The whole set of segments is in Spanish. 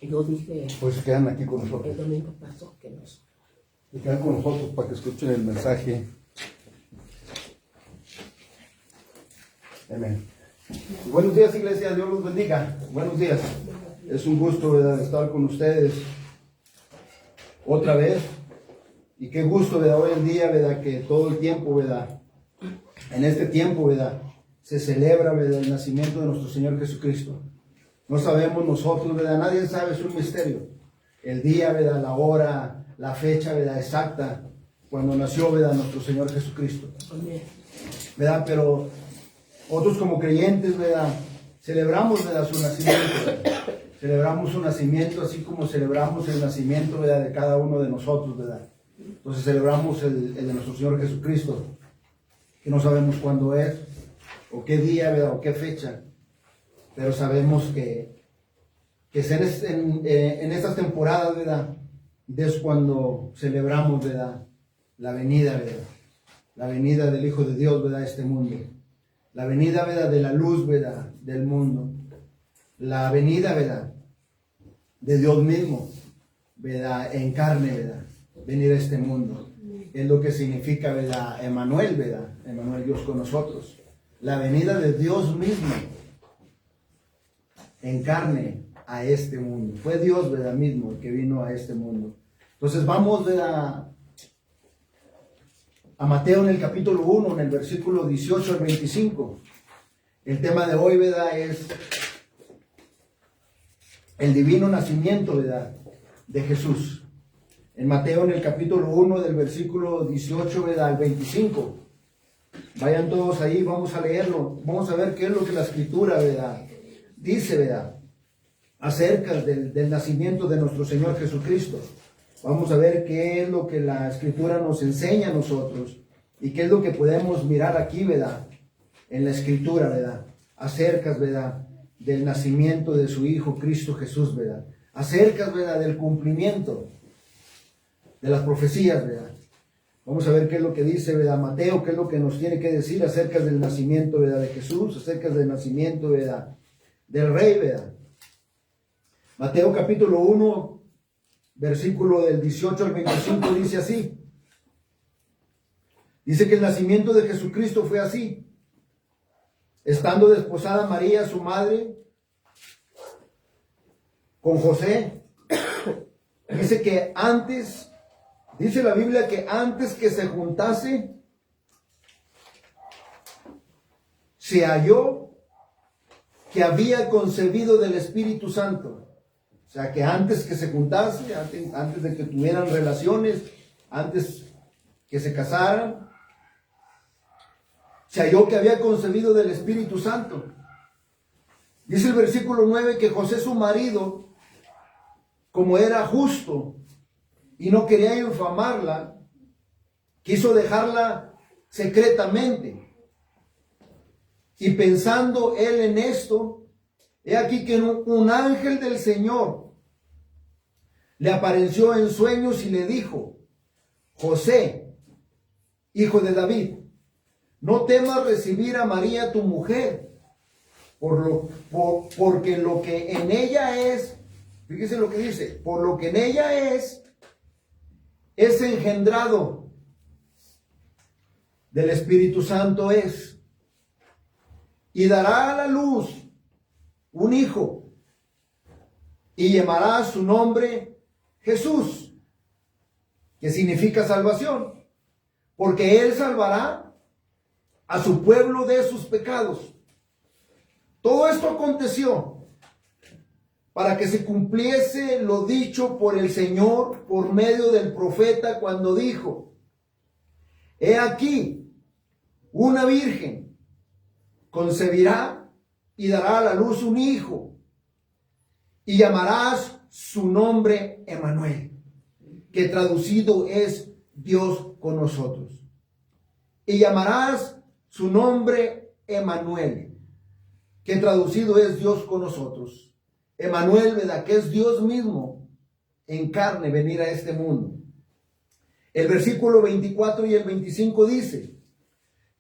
Yo dije, Pues se quedan aquí con nosotros. el domingo pasó que nos... Se quedan con nosotros para que escuchen el mensaje. Amén. Buenos días, iglesia. Dios los bendiga. Buenos días. Es un gusto, ¿verdad?, estar con ustedes otra vez. Y qué gusto, ¿verdad?, hoy en día, ¿verdad?, que todo el tiempo, ¿verdad?, en este tiempo, ¿verdad?, se celebra, ¿verdad?, el nacimiento de nuestro Señor Jesucristo. No sabemos nosotros, ¿verdad?, nadie sabe, es un misterio. El día, ¿verdad?, la hora, la fecha, ¿verdad?, exacta, cuando nació, ¿verdad?, nuestro Señor Jesucristo. ¿Verdad? Pero otros como creyentes, ¿verdad?, celebramos, ¿verdad?, su nacimiento, ¿verdad? Celebramos su nacimiento así como celebramos el nacimiento, ¿verdad?, de cada uno de nosotros, ¿verdad? Entonces celebramos el de nuestro Señor Jesucristo, que no sabemos cuándo es, o qué día, ¿verdad?, o qué fecha, pero sabemos que en estas temporadas, ¿verdad?, es cuando celebramos, ¿verdad?, la venida, ¿verdad?, la venida del Hijo de Dios, ¿verdad?, a este mundo, la venida, ¿verdad?, de la luz, ¿verdad?, del mundo, la venida, ¿verdad?, de Dios mismo, ¿verdad?, en carne, ¿verdad?, venir a este mundo. Es lo que significa, ¿verdad?, Emmanuel, ¿verdad?, Emmanuel, Dios con nosotros. La venida de Dios mismo en carne a este mundo. Fue Dios, ¿verdad?, mismo el que vino a este mundo. Entonces vamos, ¿verdad?, a Mateo en el capítulo 1, en el versículo 18 al 25. El tema de hoy, ¿verdad?, es el divino nacimiento, ¿verdad?, de Jesús. En Mateo en el capítulo 1, del versículo 18, ¿verdad?, al 25. Vayan todos ahí, vamos a leerlo. Vamos a ver qué es lo que la Escritura, ¿verdad?, dice, ¿verdad?, acerca del nacimiento de nuestro Señor Jesucristo. Vamos a ver qué es lo que la Escritura nos enseña a nosotros y qué es lo que podemos mirar aquí, ¿verdad?, en la Escritura, ¿verdad?, acerca, ¿verdad?, del nacimiento de su Hijo Cristo Jesús, ¿verdad?, acerca, ¿verdad?, del cumplimiento de las profecías, ¿verdad? Vamos a ver qué es lo que dice, ¿verdad?, Mateo, qué es lo que nos tiene que decir acerca del nacimiento, ¿verdad?, de Jesús, acerca del nacimiento, ¿verdad?, del Rey, ¿verdad? Mateo capítulo 1, versículo del 18 al 25 dice así. Dice que el nacimiento de Jesucristo fue así. Estando desposada María, su madre, con José, dice que antes, dice la Biblia que antes que se juntase, se halló que había concebido del Espíritu Santo. O sea, que antes que se juntase, antes de que tuvieran relaciones, antes que se casaran, se halló que había concebido del Espíritu Santo. Dice el versículo 9 que José, su marido, como era justo y no quería infamarla, quiso dejarla secretamente. Y pensando él en esto, he aquí que un ángel del Señor le apareció en sueños y le dijo: José, hijo de David, no temas recibir a María tu mujer, porque lo que en ella es, fíjese lo que dice, por lo que en ella es engendrado del Espíritu Santo es, y dará a la luz un hijo, y llamará su nombre Jesús, que significa salvación, porque él salvará a su pueblo de sus pecados. Todo esto aconteció para que se cumpliese lo dicho por el Señor por medio del profeta cuando dijo: He aquí, una virgen concebirá y dará a la luz un hijo, y llamarás su nombre Emmanuel, que traducido es Dios con nosotros. Y llamarás su nombre Emmanuel, que traducido es Dios con nosotros. Emmanuel, ¿verdad?, que es Dios mismo en carne venir a este mundo. El versículo 24 y el 25 dice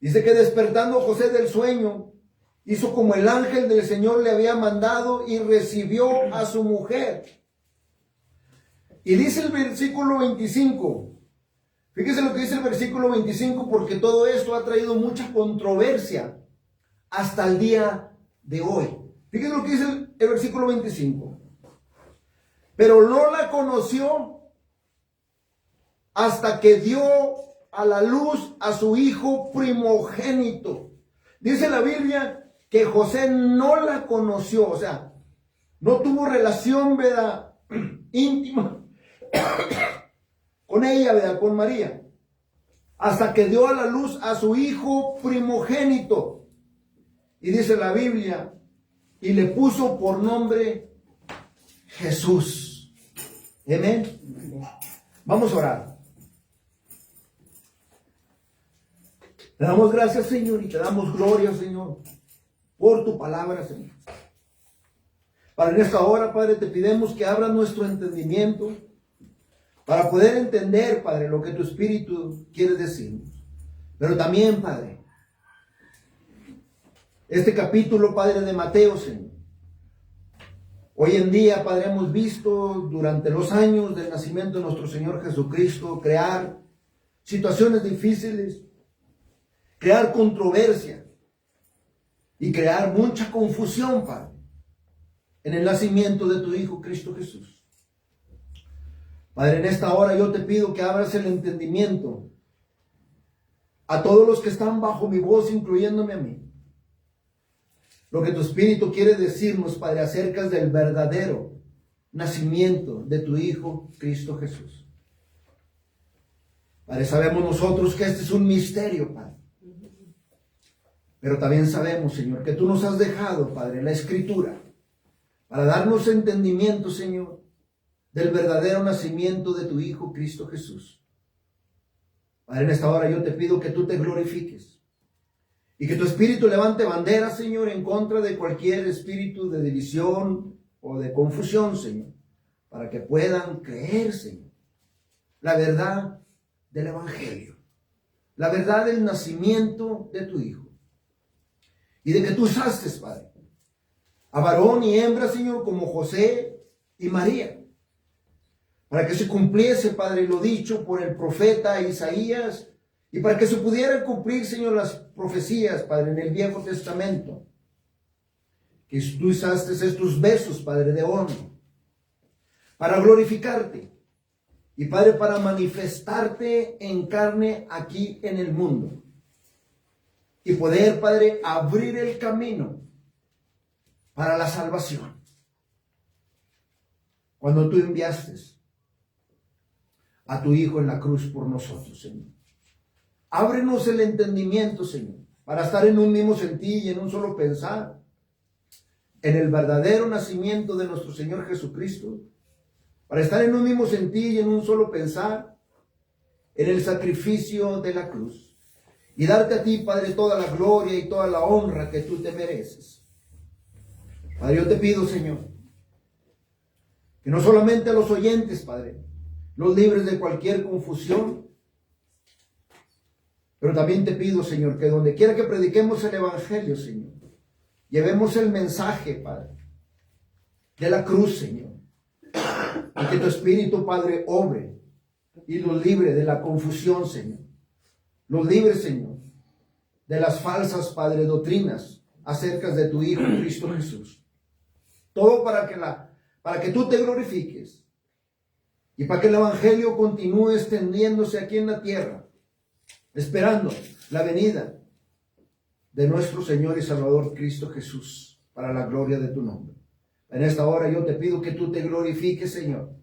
que despertando José del sueño, hizo como el ángel del Señor le había mandado y recibió a su mujer. Y dice el versículo 25. Fíjese lo que dice el versículo 25, porque todo esto ha traído mucha controversia hasta el día de hoy. Fíjese lo que dice el versículo 25. Pero no la conoció hasta que dio a la luz a su hijo primogénito. Dice la Biblia que José no la conoció, o sea, no tuvo relación, ¿verdad?, íntima con ella, ¿verdad?, con María, hasta que dio a la luz a su hijo primogénito. Y dice la Biblia, y le puso por nombre Jesús. Amén. Vamos a orar. Te damos gracias, Señor, y te damos gloria, Señor, por tu palabra, Señor. Para en esta hora, Padre, te pedimos que abras nuestro entendimiento para poder entender, Padre, lo que tu Espíritu quiere decirnos. Pero también, Padre, este capítulo, Padre, de Mateo, Señor. Hoy en día, Padre, hemos visto durante los años del nacimiento de nuestro Señor Jesucristo crear situaciones difíciles, crear controversia y crear mucha confusión, Padre, en el nacimiento de tu Hijo Cristo Jesús. Padre, en esta hora yo te pido que abras el entendimiento a todos los que están bajo mi voz, incluyéndome a mí. Lo que tu Espíritu quiere decirnos, Padre, acerca del verdadero nacimiento de tu Hijo Cristo Jesús. Padre, sabemos nosotros que este es un misterio, Padre. Pero también sabemos, Señor, que tú nos has dejado, Padre, la Escritura para darnos entendimiento, Señor, del verdadero nacimiento de tu Hijo Cristo Jesús. Padre, en esta hora yo te pido que tú te glorifiques y que tu Espíritu levante bandera, Señor, en contra de cualquier espíritu de división o de confusión, Señor, para que puedan creer, Señor, la verdad del Evangelio, la verdad del nacimiento de tu Hijo. Y de que tú usaste, Padre, a varón y hembra, Señor, como José y María, para que se cumpliese, Padre, lo dicho por el profeta Isaías, y para que se pudieran cumplir, Señor, las profecías, Padre, en el Viejo Testamento, que tú usaste estos besos, Padre, de horno, para glorificarte, y Padre, para manifestarte en carne aquí en el mundo. Y poder, Padre, abrir el camino para la salvación. Cuando tú enviaste a tu Hijo en la cruz por nosotros, Señor. Ábrenos el entendimiento, Señor, para estar en un mismo sentir y en un solo pensar en el verdadero nacimiento de nuestro Señor Jesucristo, para estar en un mismo sentir y en un solo pensar en el sacrificio de la cruz. Y darte a ti, Padre, toda la gloria y toda la honra que tú te mereces. Padre, yo te pido, Señor, que no solamente a los oyentes, Padre, los libres de cualquier confusión, pero también te pido, Señor, que donde quiera que prediquemos el Evangelio, Señor, llevemos el mensaje, Padre, de la cruz, Señor, y que tu Espíritu, Padre, obre y los libre de la confusión, Señor. Los libres, Señor, de las falsas, Padre, doctrinas acerca de tu Hijo Cristo Jesús. Todo para que tú te glorifiques y para que el Evangelio continúe extendiéndose aquí en la tierra, esperando la venida de nuestro Señor y Salvador Cristo Jesús, para la gloria de tu nombre. En esta hora yo te pido que tú te glorifiques, Señor,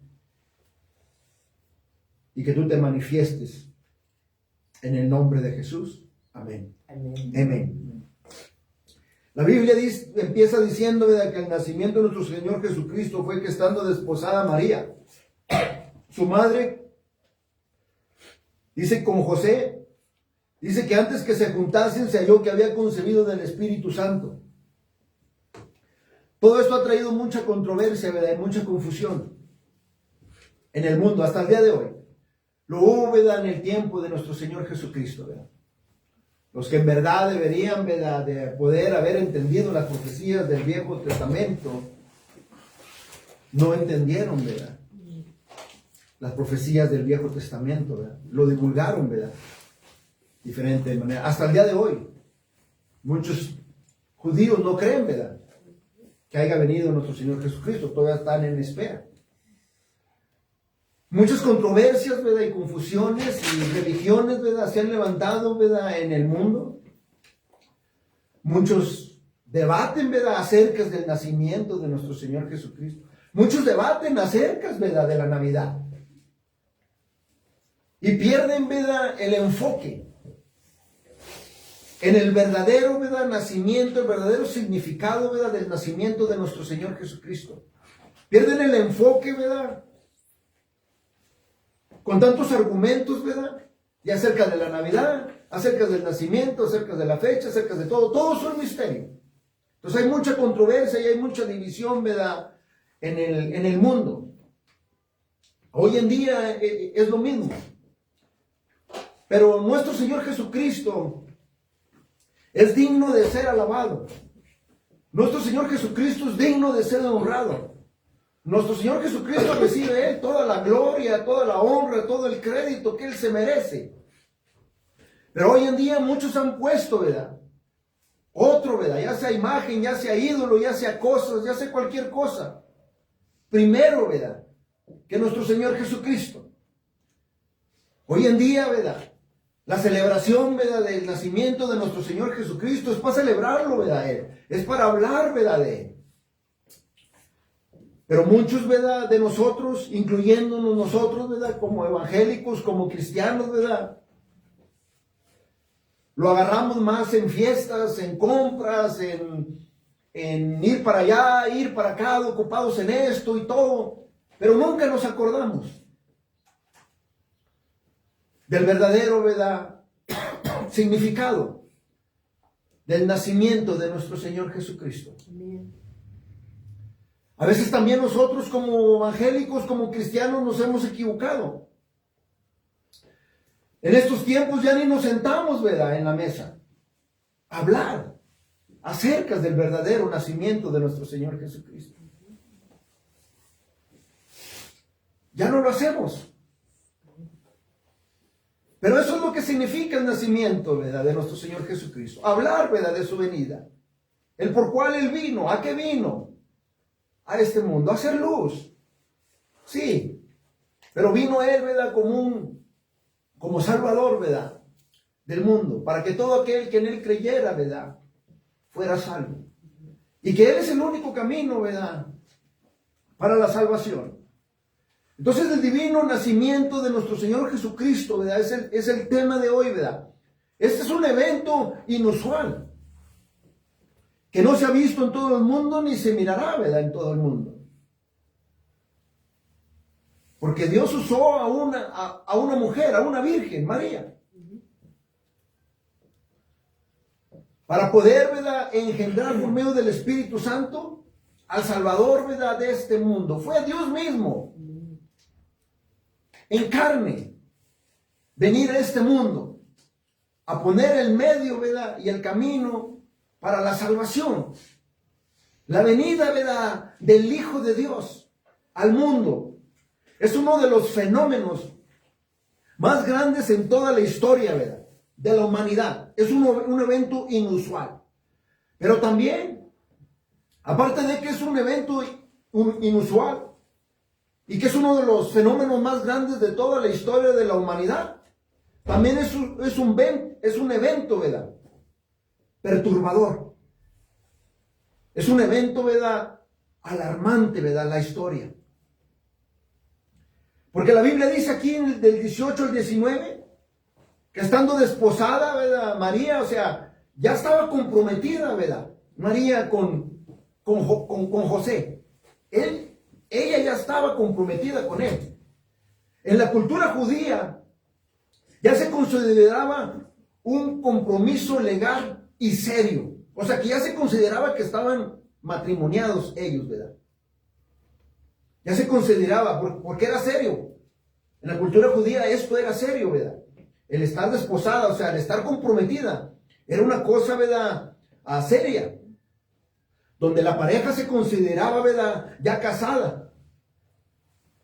y que tú te manifiestes en el nombre de Jesús. Amén. Amén. Amén. La Biblia empieza diciendo, ¿verdad?, que el nacimiento de nuestro Señor Jesucristo fue que estando desposada María, su madre, dice con José, dice que antes que se juntasen se halló que había concebido del Espíritu Santo. Todo esto ha traído mucha controversia, ¿verdad?, y mucha confusión en el mundo hasta el día de hoy. Lo hubo, ¿verdad?, en el tiempo de nuestro Señor Jesucristo, ¿verdad? Los que en verdad deberían, ¿verdad?, de poder haber entendido las profecías del Viejo Testamento, no entendieron, ¿verdad?, las profecías del Viejo Testamento, ¿verdad? Lo divulgaron, ¿verdad? Diferente manera. Hasta el día de hoy, muchos judíos no creen, ¿verdad?, que haya venido nuestro Señor Jesucristo. Todavía están en espera. Muchas controversias, ¿verdad?, y confusiones y religiones, ¿verdad?, se han levantado, ¿verdad?, en el mundo. Muchos debaten, ¿verdad?, acerca del nacimiento de nuestro Señor Jesucristo. Muchos debaten acerca, ¿verdad?, de la Navidad. Y pierden, ¿verdad?, el enfoque en el verdadero, ¿verdad?, nacimiento, el verdadero significado, ¿verdad?, del nacimiento de nuestro Señor Jesucristo. Pierden el enfoque, ¿verdad?, con tantos argumentos, ¿verdad?, y acerca de la Navidad, acerca del nacimiento, acerca de la fecha, acerca de todo. Todo es un misterio. Entonces hay mucha controversia y hay mucha división, ¿verdad?, en el mundo. Hoy en día es lo mismo. Pero nuestro Señor Jesucristo es digno de ser alabado. Nuestro Señor Jesucristo es digno de ser honrado. Nuestro Señor Jesucristo recibe Él toda la gloria, toda la honra, todo el crédito que Él se merece. Pero hoy en día muchos han puesto, ¿verdad?, otro, ¿verdad?, ya sea imagen, ya sea ídolo, ya sea cosas, ya sea cualquier cosa. Primero, ¿verdad?, que nuestro Señor Jesucristo. Hoy en día, ¿verdad?, la celebración, ¿verdad?, del nacimiento de nuestro Señor Jesucristo es para celebrarlo, ¿verdad?, es para hablar, ¿verdad?, de Él. Pero muchos, ¿verdad?, de nosotros, incluyéndonos nosotros, ¿verdad?, como evangélicos, como cristianos, ¿verdad?, lo agarramos más en fiestas, en compras, en ir para allá, ir para acá, ocupados en esto y todo. Pero nunca nos acordamos del verdadero, ¿verdad?, significado del nacimiento de nuestro Señor Jesucristo. A veces también nosotros como evangélicos, como cristianos, nos hemos equivocado. En estos tiempos ya ni nos sentamos, ¿verdad?, en la mesa a hablar acerca del verdadero nacimiento de nuestro Señor Jesucristo. Ya no lo hacemos. Pero eso es lo que significa el nacimiento, ¿verdad?, de nuestro Señor Jesucristo. Hablar, ¿verdad?, de su venida. El por cual Él vino. ¿A qué vino? A este mundo. A hacer luz. Sí. Pero vino Él, ¿verdad?, como Salvador, ¿verdad?, del mundo. Para que todo aquel que en Él creyera, ¿verdad?, fuera salvo. Y que Él es el único camino, ¿verdad?, para la salvación. Entonces el divino nacimiento de nuestro Señor Jesucristo, ¿verdad?, es el tema de hoy, ¿verdad? Este es un evento inusual, que no se ha visto en todo el mundo, ni se mirará, ¿verdad?, en todo el mundo. Porque Dios usó a una mujer, a una virgen, María, para poder, ¿verdad?, engendrar por medio del Espíritu Santo al Salvador, ¿verdad?, de este mundo. Fue Dios mismo, en carne, venir a este mundo, a poner el medio, ¿verdad?, y el camino para la salvación. La venida, ¿verdad?, del Hijo de Dios al mundo es uno de los fenómenos más grandes en toda la historia, ¿verdad?, de la humanidad. Es un evento inusual. Pero también, aparte de que es un evento inusual y que es uno de los fenómenos más grandes de toda la historia de la humanidad, también es un evento, ¿verdad?, perturbador. Es un evento, ¿verdad?, alarmante, ¿verdad?, la historia. Porque la Biblia dice aquí del 18 al 19 que estando desposada, ¿verdad?, María, o sea, ya estaba comprometida, ¿verdad?, María con José. Ella ya estaba comprometida con él. En la cultura judía ya se consideraba un compromiso legal y serio. O sea, que ya se consideraba que estaban matrimoniados ellos, ¿verdad? Ya se consideraba, porque era serio. En la cultura judía esto era serio, ¿verdad? El estar desposada, o sea, el estar comprometida, era una cosa, ¿verdad?, seria. Donde la pareja se consideraba, ¿verdad?, ya casada.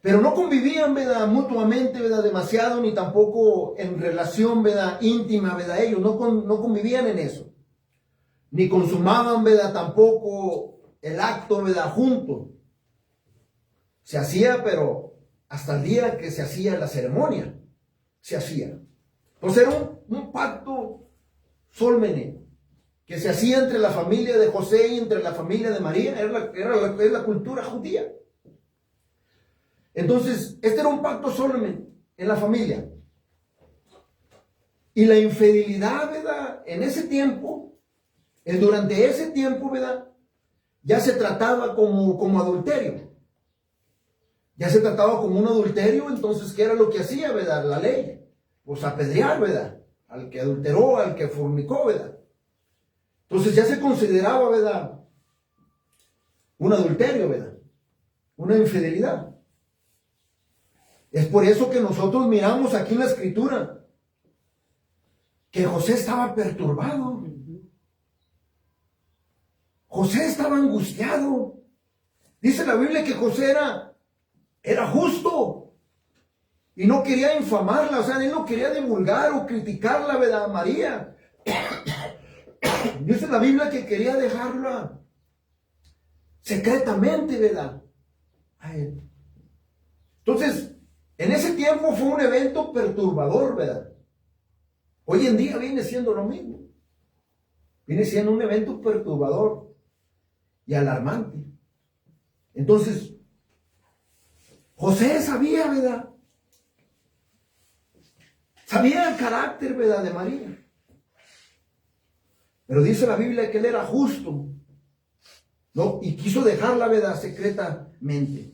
Pero no convivían, ¿verdad?, mutuamente, ¿verdad?, demasiado, ni tampoco en relación, ¿verdad?, íntima, ¿verdad?, ellos no convivían en eso. Ni consumaban, ¿verdad?, tampoco el acto, ¿verdad?, juntos. Se hacía, pero hasta el día que se hacía la ceremonia, se hacía. Entonces era un pacto solemne que se hacía entre la familia de José y entre la familia de María. Es la cultura judía. Entonces, este era un pacto solemne en la familia. Y la infidelidad, ¿verdad?, en ese tiempo, durante ese tiempo, ¿verdad?, ya se trataba como adulterio. Ya se trataba como un adulterio. Entonces, ¿qué era lo que hacía, verdad, la ley? Pues apedrear, ¿verdad?, al que adulteró, al que fornicó, ¿verdad? Entonces ya se consideraba, ¿verdad?, un adulterio, ¿verdad?, una infidelidad. Es por eso que nosotros miramos aquí en la Escritura que José estaba perturbado. José estaba angustiado. Dice la Biblia que José era justo y no quería infamarla, o sea, él no quería divulgar o criticarla, ¿verdad?, a María. Dice la Biblia que quería dejarla secretamente, ¿verdad?, a él. Entonces, en ese tiempo fue un evento perturbador, ¿verdad? Hoy en día viene siendo lo mismo. Viene siendo un evento perturbador y alarmante. Entonces, José sabía, ¿verdad?, sabía el carácter, ¿verdad?, de María. Pero dice la Biblia que él era justo, ¿no?, y quiso dejarla, ¿verdad?, secretamente.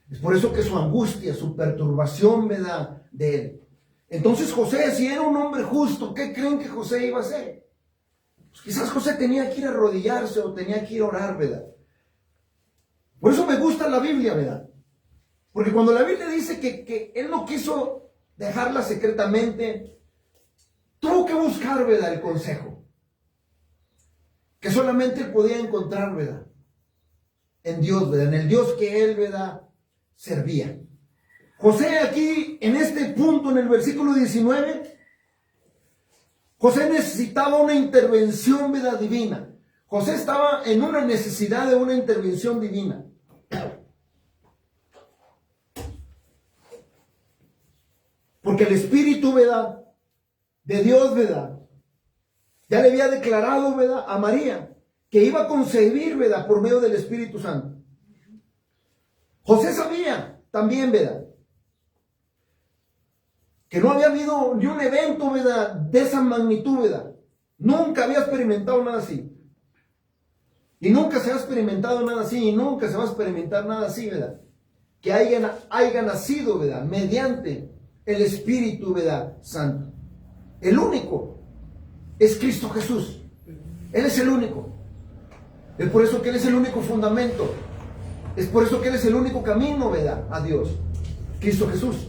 Es por eso que su angustia, su perturbación, ¿verdad?, de él. Entonces José, si era un hombre justo, ¿qué creen que José iba a hacer? Pues quizás José tenía que ir a arrodillarse o tenía que ir a orar, ¿verdad? Por eso me gusta la Biblia, ¿verdad? Porque cuando la Biblia dice que él no quiso dejarla secretamente, tuvo que buscar, ¿verdad?, el consejo. Que solamente él podía encontrar, ¿verdad?, en Dios, ¿verdad?, en el Dios que él, ¿verdad?, servía. José aquí, en este punto, en el versículo 19, José necesitaba una intervención, ¿verdad?, divina. José estaba en una necesidad de una intervención divina. Porque el Espíritu, ¿verdad?, de Dios, ¿verdad?, ya le había declarado, ¿verdad?, a María que iba a concebir, ¿verdad?, por medio del Espíritu Santo. José sabía también, ¿verdad?, que no había habido ni un evento, ¿verdad?, de esa magnitud, ¿verdad? Nunca había experimentado nada así. Y nunca se ha experimentado nada así, y nunca se va a experimentar nada así, ¿verdad? Que haya nacido, ¿verdad?, mediante el Espíritu, ¿verdad?, Santo. El único es Cristo Jesús. Él es el único. Es por eso que Él es el único fundamento. Es por eso que Él es el único camino, ¿verdad?, a Dios. Cristo Jesús.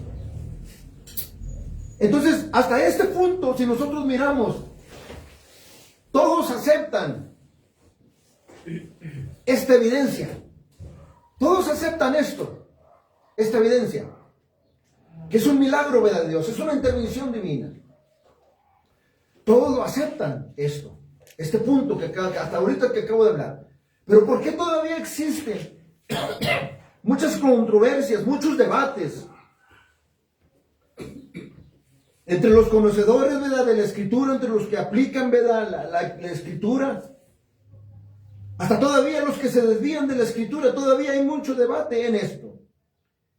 Entonces, hasta este punto, si nosotros miramos, todos aceptan esta evidencia. Todos aceptan esta evidencia. Que es un milagro, ¿verdad?, de Dios. Es una intervención divina. Todos lo aceptan esto. Este punto que hasta ahorita que acabo de hablar. Pero ¿por qué todavía existen muchas controversias, muchos debates entre los conocedores, ¿verdad?, de la Escritura, entre los que aplican, ¿verdad?, la Escritura? Hasta todavía los que se desvían de la Escritura, todavía hay mucho debate en esto.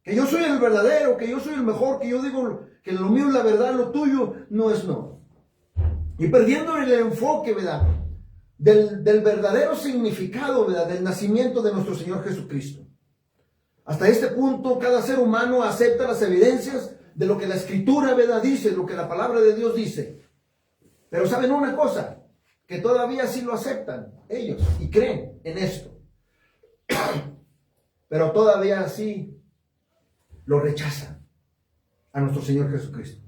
Que yo soy el verdadero, que yo soy el mejor, que yo digo que lo mío es la verdad, lo tuyo no es no. Y perdiendo el enfoque, ¿verdad?, del verdadero significado, ¿verdad?, del nacimiento de nuestro Señor Jesucristo. Hasta este punto, cada ser humano acepta las evidencias de lo que la Escritura, ¿verdad?, dice, lo que la palabra de Dios dice. Pero ¿saben una cosa? Que todavía sí lo aceptan ellos y creen en esto. Pero todavía sí lo rechazan a nuestro Señor Jesucristo.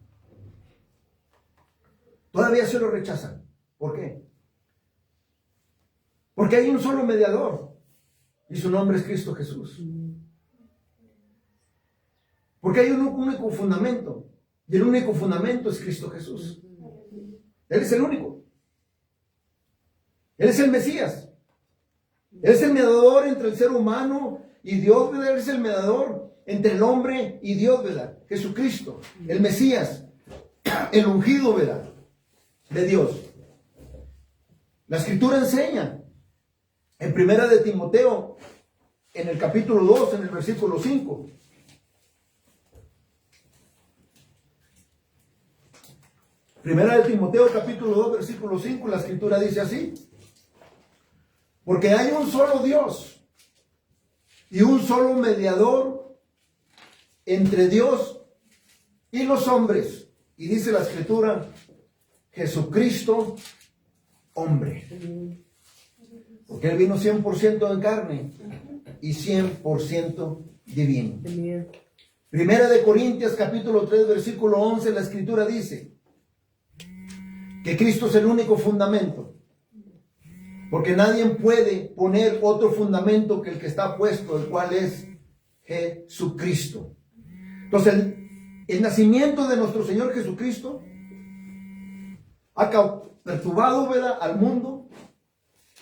Todavía sí lo rechazan. ¿Por qué? Porque hay un solo mediador y su nombre es Cristo Jesús. Porque hay un único fundamento. Y el único fundamento es Cristo Jesús. Él es el único. Él es el Mesías. Él es el mediador entre el ser humano y Dios, ¿verdad? Él es el mediador entre el hombre y Dios, ¿verdad? Jesucristo, el Mesías, el ungido, ¿verdad? De Dios. La Escritura enseña en Primera de Timoteo, en el capítulo 2, en el versículo 5. Primera de Timoteo, capítulo 2, versículo 5, la Escritura dice así: porque hay un solo Dios y un solo mediador entre Dios y los hombres. Y dice la Escritura, Jesucristo, hombre. Porque Él vino 100% en carne y 100% divino. Primera de Corintios, capítulo 3, versículo 11, la Escritura dice que Cristo es el único fundamento. Porque nadie puede poner otro fundamento que el que está puesto, el cual es Jesucristo. Entonces, el nacimiento de nuestro Señor Jesucristo ha perturbado, ¿verdad?, al mundo.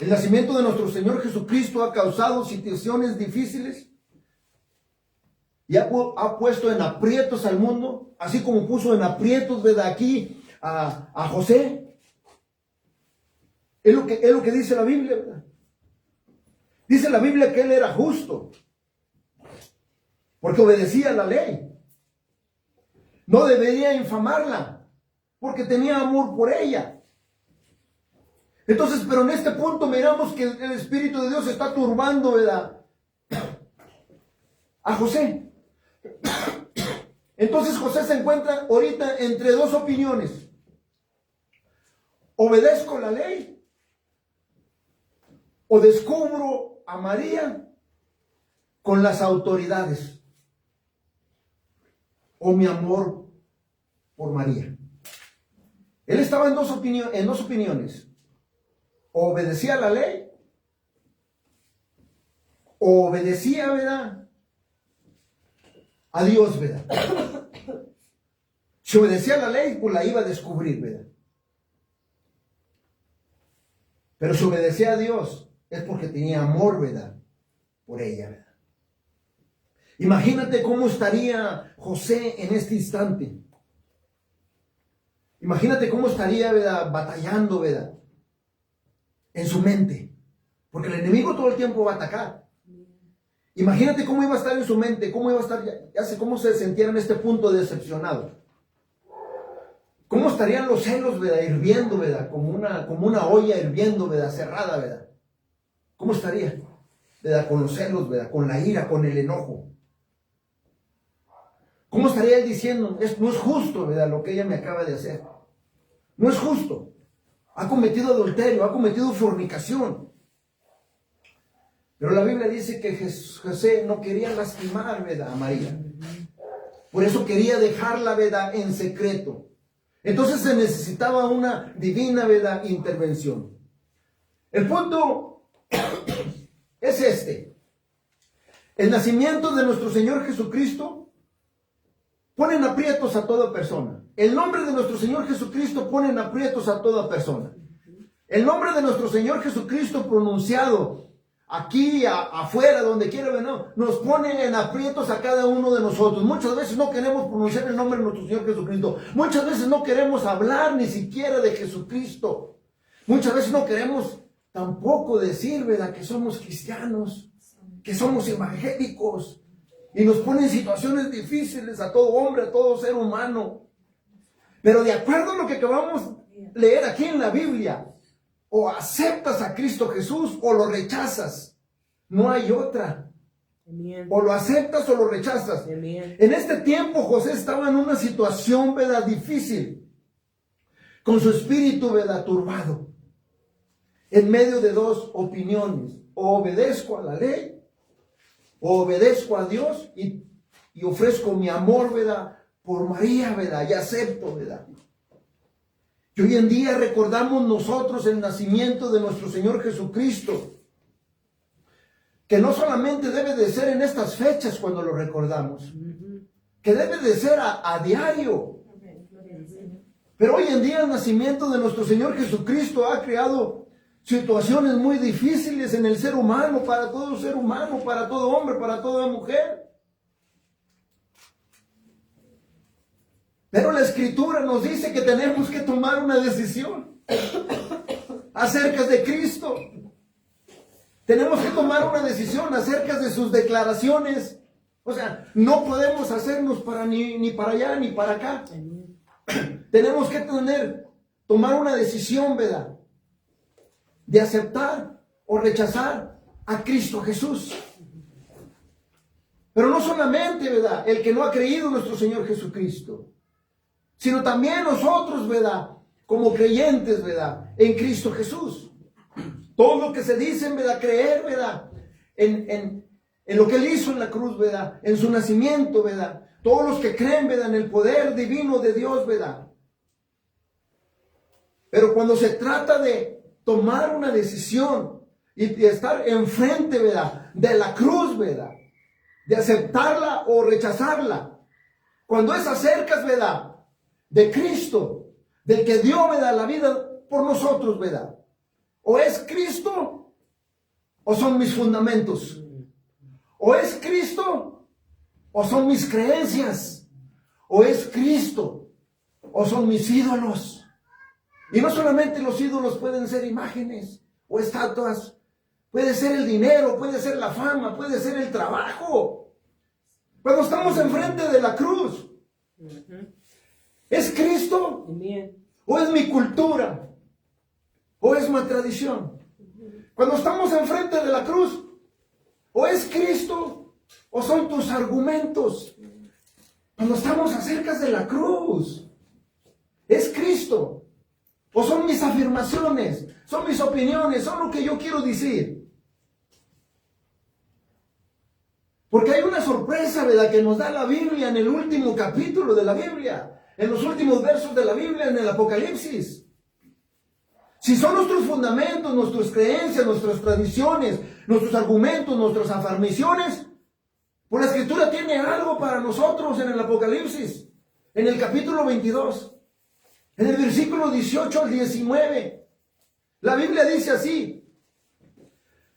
El nacimiento de nuestro Señor Jesucristo ha causado situaciones difíciles y ha puesto en aprietos al mundo, así como puso en aprietos, ¿verdad?, aquí a José. Es lo que dice la Biblia, ¿verdad? Dice la Biblia que él era justo, porque obedecía la ley. No debería infamarla, porque tenía amor por ella. Entonces, pero en este punto miramos que el Espíritu de Dios está turbando, ¿verdad?, a José. Entonces José se encuentra ahorita entre dos opiniones. ¿Obedezco la ley o descubro a María con las autoridades? ¿O mi amor por María? Él estaba en dos opiniones. O obedecía la ley, o obedecía, ¿verdad?, a Dios, ¿verdad? Si obedecía la ley, pues la iba a descubrir, ¿verdad? Pero si obedecía a Dios, es porque tenía amor, ¿verdad?, por ella, ¿verdad? Imagínate cómo estaría José en este instante. Imagínate cómo estaría, ¿verdad?, batallando, ¿verdad?, en su mente. Porque el enemigo todo el tiempo va a atacar. Imagínate cómo iba a estar en su mente, cómo iba a estar, cómo se sentía en este punto decepcionado. ¿Cómo estarían los celos, ¿verdad?, hirviendo, ¿verdad?, como una olla hirviendo, ¿verdad?, cerrada, ¿verdad? ¿Cómo estaría, ¿verdad?, con los celos, ¿verdad?, con la ira, con el enojo? ¿Cómo estaría él diciendo, no es justo, ¿verdad?, lo que ella me acaba de hacer? No es justo. Ha cometido adulterio, ha cometido fornicación. Pero la Biblia dice que José no quería lastimar, ¿verdad?, a María. Por eso quería dejarla, ¿verdad?, en secreto. Entonces se necesitaba una divina, ¿verdad?, intervención. El punto es este. El nacimiento de nuestro Señor Jesucristo pone en aprietos a toda persona. El nombre de nuestro Señor Jesucristo pone en aprietos a toda persona. El nombre de nuestro Señor Jesucristo pronunciado aquí, afuera, donde quiera, ¿verdad?, nos pone en aprietos a cada uno de nosotros. Muchas veces no queremos pronunciar el nombre de nuestro Señor Jesucristo. Muchas veces no queremos hablar ni siquiera de Jesucristo. Muchas veces no queremos tampoco decir, ¿verdad?, que somos cristianos, que somos evangélicos. Y nos pone en situaciones difíciles a todo hombre, a todo ser humano. Pero de acuerdo a lo que acabamos de leer aquí en la Biblia, o aceptas a Cristo Jesús o lo rechazas. No hay otra. Amén. O lo aceptas o lo rechazas. Amén. En este tiempo José estaba en una situación, ¿verdad?, difícil, con su espíritu, ¿verdad?, turbado, en medio de dos opiniones. O obedezco a la ley, o obedezco a Dios y ofrezco mi amor, ¿verdad?, por María, ¿verdad?, y acepto, ¿verdad? Y hoy en día recordamos nosotros el nacimiento de nuestro Señor Jesucristo, que no solamente debe de ser en estas fechas cuando lo recordamos, que debe de ser a diario. Pero hoy en día el nacimiento de nuestro Señor Jesucristo ha creado situaciones muy difíciles en el ser humano, para todo ser humano, para todo hombre, para toda mujer. Pero la Escritura nos dice que tenemos que tomar una decisión acerca de Cristo. Tenemos que tomar una decisión acerca de sus declaraciones. O sea, no podemos hacernos ni para allá ni para acá. Tenemos que tomar una decisión, ¿verdad? De aceptar o rechazar a Cristo Jesús. Pero no solamente, ¿verdad?, el que no ha creído en nuestro Señor Jesucristo, sino también nosotros, ¿verdad?, como creyentes, ¿verdad?, en Cristo Jesús. Todo lo que se dice, ¿verdad?, creer, ¿verdad?, en lo que Él hizo en la cruz, ¿verdad?, en su nacimiento, ¿verdad?, todos los que creen, ¿verdad?, en el poder divino de Dios, ¿verdad? Pero cuando se trata de tomar una decisión y de estar enfrente, ¿verdad?, de la cruz, ¿verdad?, de aceptarla o rechazarla, cuando es acerca, ¿verdad?, de Cristo, del que dio, ¿verdad?, la vida por nosotros, ¿verdad? O es Cristo o son mis fundamentos. O es Cristo o son mis creencias. O es Cristo o son mis ídolos. Y no solamente los ídolos pueden ser imágenes o estatuas. Puede ser el dinero, puede ser la fama, puede ser el trabajo. Cuando estamos enfrente de la cruz, ¿es Cristo o es mi cultura o es mi tradición? Cuando estamos enfrente de la cruz, o es Cristo o son tus argumentos. Cuando estamos acerca de la cruz, ¿es Cristo o son mis afirmaciones, son mis opiniones, son lo que yo quiero decir? Porque hay una sorpresa, ¿verdad?, que nos da la Biblia en el último capítulo de la Biblia, en los últimos versos de la Biblia, en el Apocalipsis. Si son nuestros fundamentos, nuestras creencias, nuestras tradiciones, nuestros argumentos, nuestras afirmaciones, pues la Escritura tiene algo para nosotros en el Apocalipsis, en el capítulo 22, en el versículo 18 al 19. La Biblia dice así: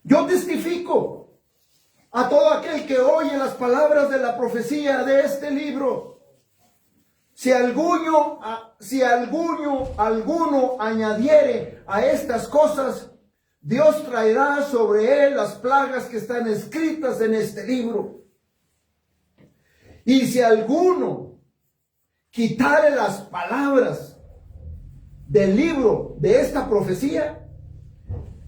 yo testifico a todo aquel que oye las palabras de la profecía de este libro. Si alguno añadiere a estas cosas, Dios traerá sobre él las plagas que están escritas en este libro. Y si alguno quitare las palabras del libro de esta profecía,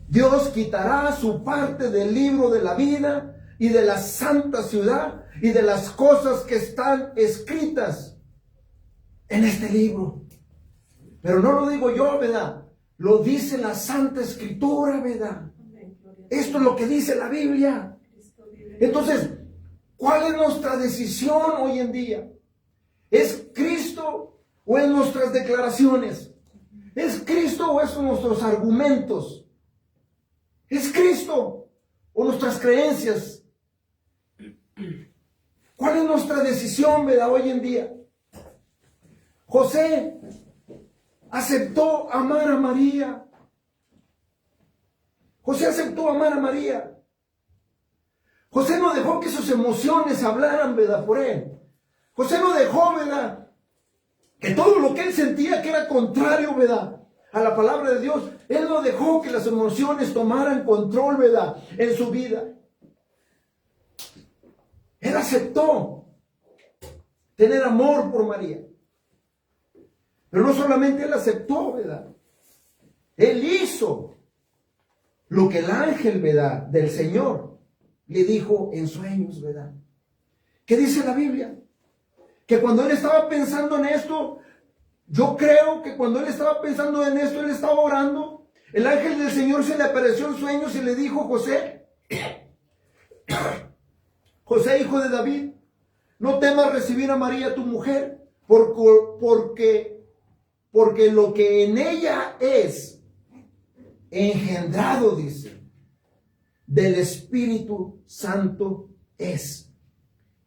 Dios quitará su parte del libro de la vida y de la santa ciudad y de las cosas que están escritas en este libro. Pero no lo digo yo, ¿verdad? Lo dice la Santa Escritura, ¿verdad? Esto es lo que dice la Biblia. Entonces, ¿cuál es nuestra decisión hoy en día? ¿Es Cristo o es nuestras declaraciones? ¿Es Cristo o es nuestros argumentos? ¿Es Cristo o nuestras creencias? ¿Cuál es nuestra decisión, verdad, hoy en día? José aceptó amar a María. José aceptó amar a María. José no dejó que sus emociones hablaran, ¿verdad?, por él. José no dejó, ¿verdad?, que todo lo que él sentía que era contrario, ¿verdad?, a la palabra de Dios. Él no dejó que las emociones tomaran control, ¿verdad?, en su vida. Él aceptó tener amor por María. Pero no solamente él aceptó, ¿verdad?, él hizo lo que el ángel, ¿verdad?, del Señor le dijo en sueños, ¿verdad? ¿Qué dice la Biblia? Que cuando él estaba pensando en esto, yo creo que cuando él estaba pensando en esto, él estaba orando. El ángel del Señor se le apareció en sueños y le dijo: José, José, hijo de David, no temas recibir a María tu mujer, porque lo que en ella es engendrado, dice, del Espíritu Santo es.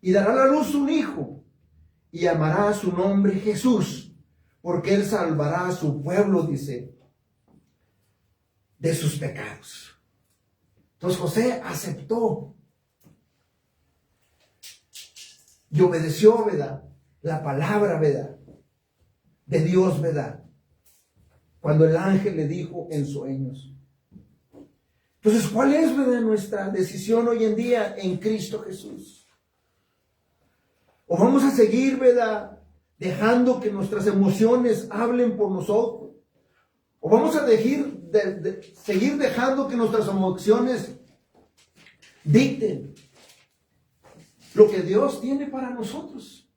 Y dará a la luz un hijo, y llamará su nombre Jesús, porque él salvará a su pueblo, dice, de sus pecados. Entonces José aceptó y obedeció, ¿verdad?, la palabra, ¿verdad?, de Dios, ¿verdad?, cuando el ángel le dijo en sueños. Entonces, ¿cuál es, ¿verdad?, nuestra decisión hoy en día en Cristo Jesús? ¿O vamos a seguir, ¿verdad?, dejando que nuestras emociones hablen por nosotros? ¿O vamos a seguir dejando que nuestras emociones dicten lo que Dios tiene para nosotros?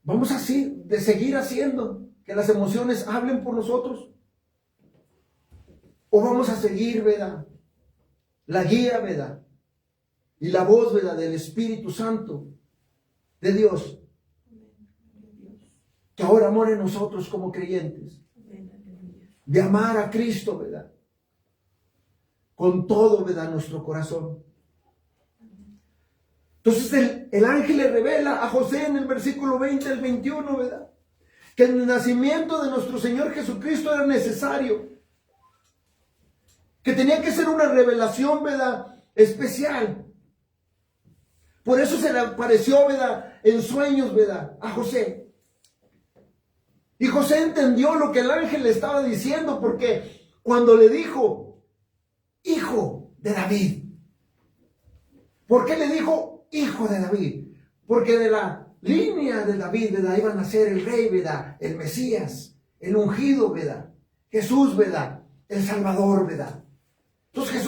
¿Vamos a seguir haciendo que las emociones hablen por nosotros? ¿O vamos a seguir, ¿verdad?, la guía, ¿verdad?, y la voz, ¿verdad?, del Espíritu Santo de Dios, que ahora mora en nosotros como creyentes, de amar a Cristo, ¿verdad?, con todo, ¿verdad?, nuestro corazón. Entonces el ángel le revela a José en el versículo 20 al 21, ¿verdad?, que el nacimiento de nuestro Señor Jesucristo era necesario, que tenía que ser una revelación, ¿verdad?, especial. Por eso se le apareció, ¿verdad?, en sueños, ¿verdad?, a José. Y José entendió lo que el ángel le estaba diciendo, porque cuando le dijo, hijo de David. ¿Por qué le dijo hijo de David? Porque de la línea de David, ¿verdad?, iba a nacer el rey, ¿verdad?, el Mesías, el ungido, ¿verdad?, Jesús, ¿verdad?, el Salvador, ¿verdad? Entonces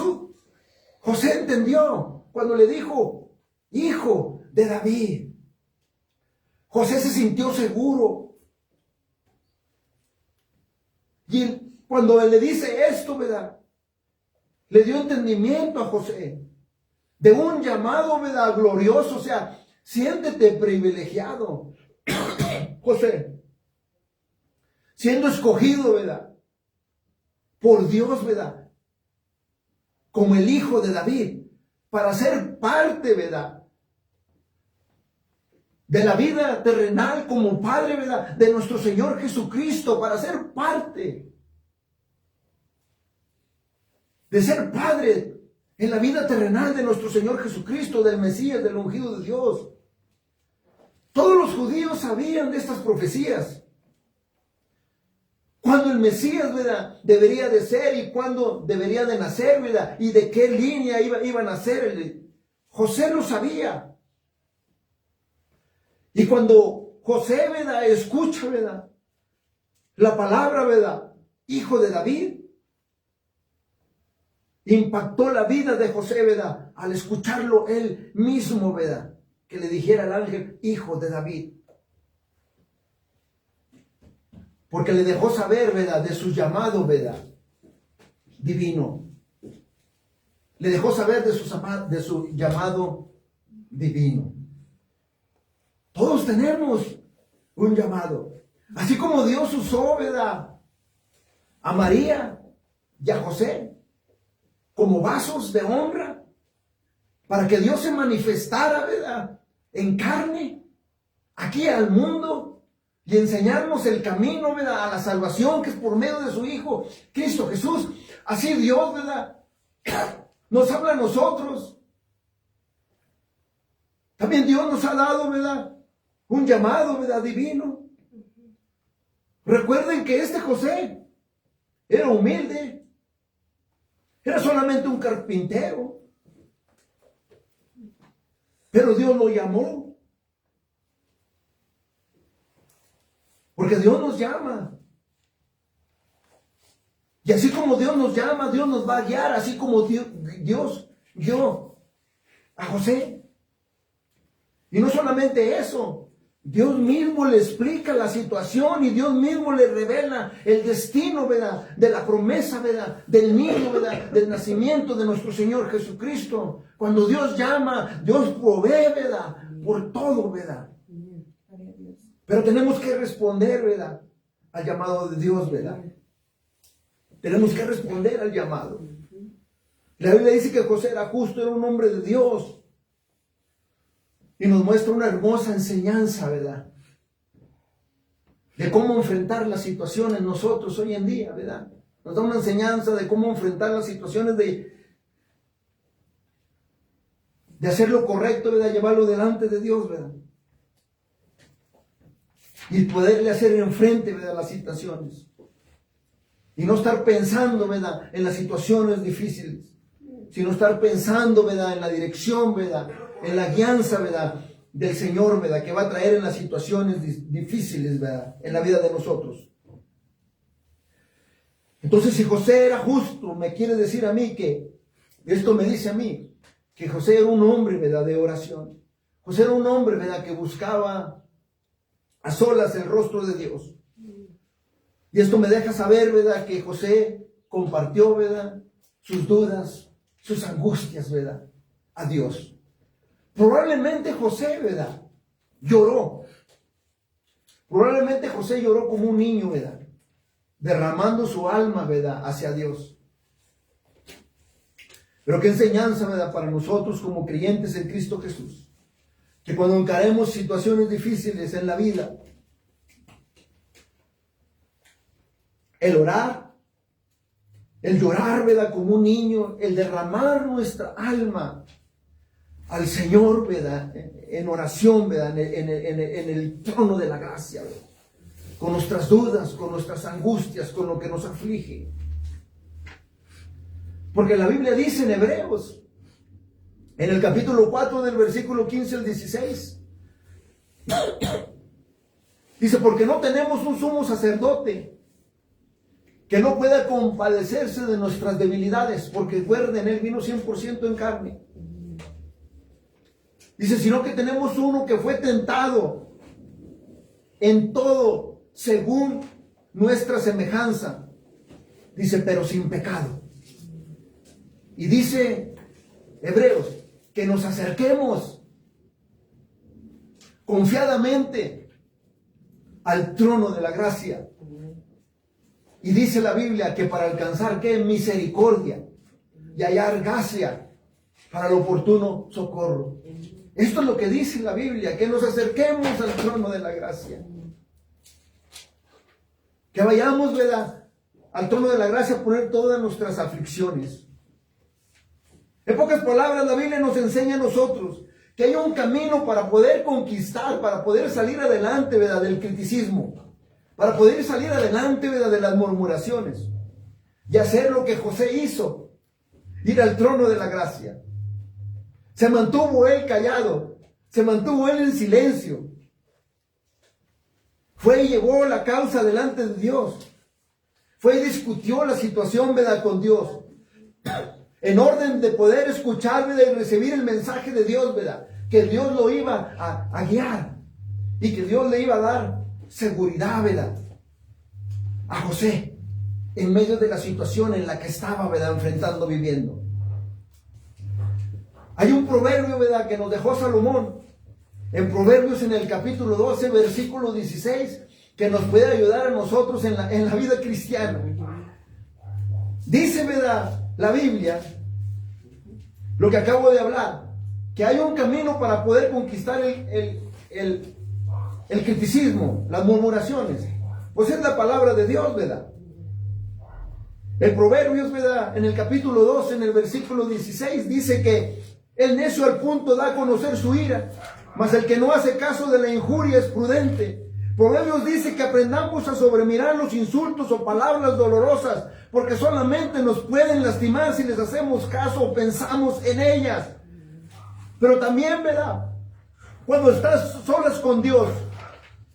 José entendió cuando le dijo hijo de David. José se sintió seguro. Y cuando él le dice esto, ¿verdad?, le dio entendimiento a José de un llamado, ¿verdad?, glorioso. O sea, siéntete privilegiado, José, siendo escogido, ¿verdad?, por Dios, ¿verdad?, como el hijo de David, para ser parte, ¿verdad?, de la vida terrenal, como padre, ¿verdad?, de nuestro Señor Jesucristo, para ser parte de ser padre en la vida terrenal de nuestro Señor Jesucristo, del Mesías, del ungido de Dios. Todos los judíos sabían de estas profecías. Cuándo el Mesías, ¿verdad?, debería de ser y cuándo debería de nacer, ¿verdad?, y de qué línea iba a nacer. José lo sabía. Y cuando José, ¿verdad?, escucha, ¿verdad?, la palabra, ¿verdad?, hijo de David, impactó la vida de José, ¿verdad?, al escucharlo él mismo, ¿verdad?, que le dijera al ángel, hijo de David. Porque le dejó saber, ¿verdad?, de su llamado, ¿verdad?, divino. Le dejó saber de su llamado divino. Todos tenemos un llamado. Así como Dios usó, ¿verdad?, a María y a José como vasos de honra para que Dios se manifestara, ¿verdad?, en carne aquí al mundo y enseñarnos el camino, ¿verdad?, a la salvación, que es por medio de su Hijo Cristo Jesús. Así Dios, ¿verdad?, nos habla a nosotros. También Dios nos ha dado, ¿verdad?, un llamado, ¿verdad?, divino. Recuerden que este José era humilde, era solamente un carpintero, pero Dios lo llamó. Porque Dios nos llama. Y así como Dios nos llama, Dios nos va a guiar, así como Dios guió a José. Y no solamente eso, Dios mismo le explica la situación y Dios mismo le revela el destino, ¿verdad?, de la promesa, ¿verdad?, del niño, ¿verdad?, del nacimiento de nuestro Señor Jesucristo. Cuando Dios llama, Dios provee, ¿verdad?, por todo, ¿verdad? Pero tenemos que responder, ¿verdad?, al llamado de Dios, ¿verdad? Tenemos que responder al llamado. La Biblia dice que José era justo, era un hombre de Dios. Y nos muestra una hermosa enseñanza, ¿verdad? De cómo enfrentar las situaciones nosotros hoy en día, ¿verdad? Nos da una enseñanza de cómo enfrentar las situaciones, de hacer lo correcto, ¿verdad? Llevarlo delante de Dios, ¿verdad? Y poderle hacer enfrente, ¿verdad? Las situaciones. Y no estar pensando, ¿verdad? En las situaciones difíciles, sino estar pensando, ¿verdad? En la dirección, ¿verdad? En la guianza, ¿verdad? Del Señor, ¿verdad? Que va a traer en las situaciones difíciles, ¿verdad? En la vida de nosotros. Entonces, si José era justo, me quiere decir a mí que, esto me dice a mí, que José era un hombre, ¿verdad? De oración. José era un hombre, ¿verdad? Que buscaba a solas el rostro de Dios. Y esto me deja saber, ¿verdad? Que José compartió, ¿verdad? Sus dudas, sus angustias, ¿verdad? A Dios. Probablemente José, ¿verdad? Lloró. Probablemente José lloró como un niño, ¿verdad? Derramando su alma, ¿verdad? Hacia Dios. Pero qué enseñanza, ¿verdad? Para nosotros como creyentes en Cristo Jesús. Que cuando encaremos situaciones difíciles en la vida, el orar, el llorar, ¿verdad? Como un niño, el derramar nuestra alma al Señor, ¿verdad? En oración, ¿verdad? En el trono de la gracia, ¿verdad? Con nuestras dudas, con nuestras angustias, con lo que nos aflige. Porque la Biblia dice en Hebreos, en el capítulo 4 del versículo 15 al 16, dice, porque no tenemos un sumo sacerdote que no pueda compadecerse de nuestras debilidades, porque recuerden, Él vino 100% en carne. Dice, sino que tenemos uno que fue tentado en todo según nuestra semejanza. Dice, pero sin pecado. Y dice Hebreos, que nos acerquemos confiadamente al trono de la gracia. Y dice la Biblia que para alcanzar, ¿qué? Misericordia y hallar gracia para el oportuno socorro. Esto es lo que dice la Biblia, que nos acerquemos al trono de la gracia. Que vayamos, ¿verdad? Al trono de la gracia a poner todas nuestras aflicciones. En pocas palabras, la Biblia nos enseña a nosotros que hay un camino para poder conquistar, para poder salir adelante, ¿verdad? Del criticismo, para poder salir adelante, ¿verdad? De las murmuraciones y hacer lo que José hizo, ir al trono de la gracia. Se mantuvo él callado, se mantuvo él en silencio. Fue y llevó la causa delante de Dios. Fue y discutió la situación, ¿verdad? Con Dios. En orden de poder escuchar, ¿verdad? Y recibir el mensaje de Dios, ¿verdad? Que Dios lo iba a guiar. Y que Dios le iba a dar seguridad, ¿verdad? A José. En medio de la situación en la que estaba, ¿verdad? Enfrentando, viviendo. Hay un proverbio, ¿verdad? Que nos dejó Salomón. En Proverbios, en el capítulo 12, versículo 16, que nos puede ayudar a nosotros en la vida cristiana. Dice, ¿verdad? La Biblia, lo que acabo de hablar, que hay un camino para poder conquistar el criticismo, las murmuraciones. Pues es la palabra de Dios, ¿verdad? El Proverbios, ¿verdad? En el capítulo 12, en el versículo 16, dice que el necio al punto da a conocer su ira, mas el que no hace caso de la injuria es prudente. Proverbios dice que aprendamos a sobremirar los insultos o palabras dolorosas, porque solamente nos pueden lastimar si les hacemos caso o pensamos en ellas. Pero también, ¿verdad? Cuando estás solas con Dios,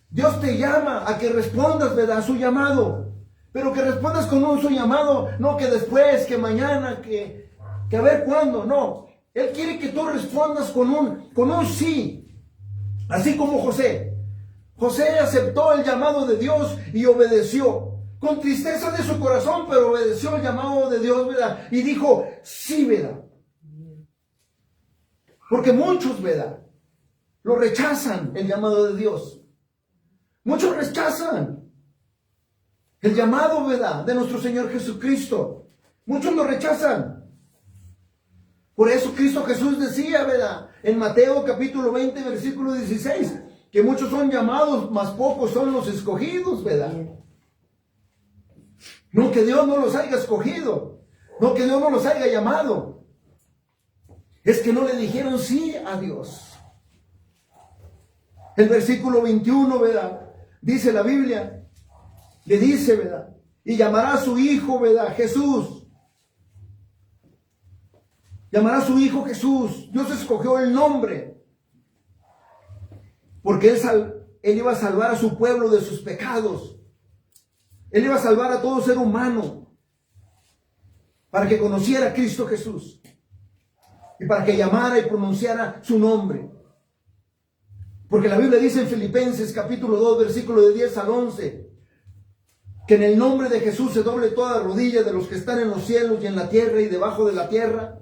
Dios te llama a que respondas, ¿verdad? A su llamado. Pero que respondas con su llamado, no que después, que mañana, que a ver cuándo, no. Él quiere que tú respondas con un sí. Así como José. José aceptó el llamado de Dios y obedeció. Con tristeza de su corazón, pero obedeció el llamado de Dios, ¿verdad? Y dijo, sí, ¿verdad? Porque muchos, ¿verdad? Lo rechazan el llamado de Dios. Muchos rechazan el llamado, ¿verdad? De nuestro Señor Jesucristo. Muchos lo rechazan. Por eso Cristo Jesús decía, ¿verdad? En Mateo capítulo 20, versículo 16, que muchos son llamados, mas pocos son los escogidos, ¿verdad? No que Dios no los haya escogido, no que Dios no los haya llamado. Es que no le dijeron sí a Dios. El versículo 21, ¿verdad? Dice la Biblia, le dice, ¿verdad? Y llamará a su hijo, ¿verdad? Jesús. Llamará a su hijo Jesús. Dios escogió el nombre. Porque él iba a salvar a su pueblo de sus pecados. Él iba a salvar a todo ser humano. Para que conociera a Cristo Jesús. Y para que llamara y pronunciara su nombre. Porque la Biblia dice en Filipenses capítulo 2, versículo de 10 al 11, que en el nombre de Jesús se doble toda rodilla de los que están en los cielos y en la tierra y debajo de la tierra,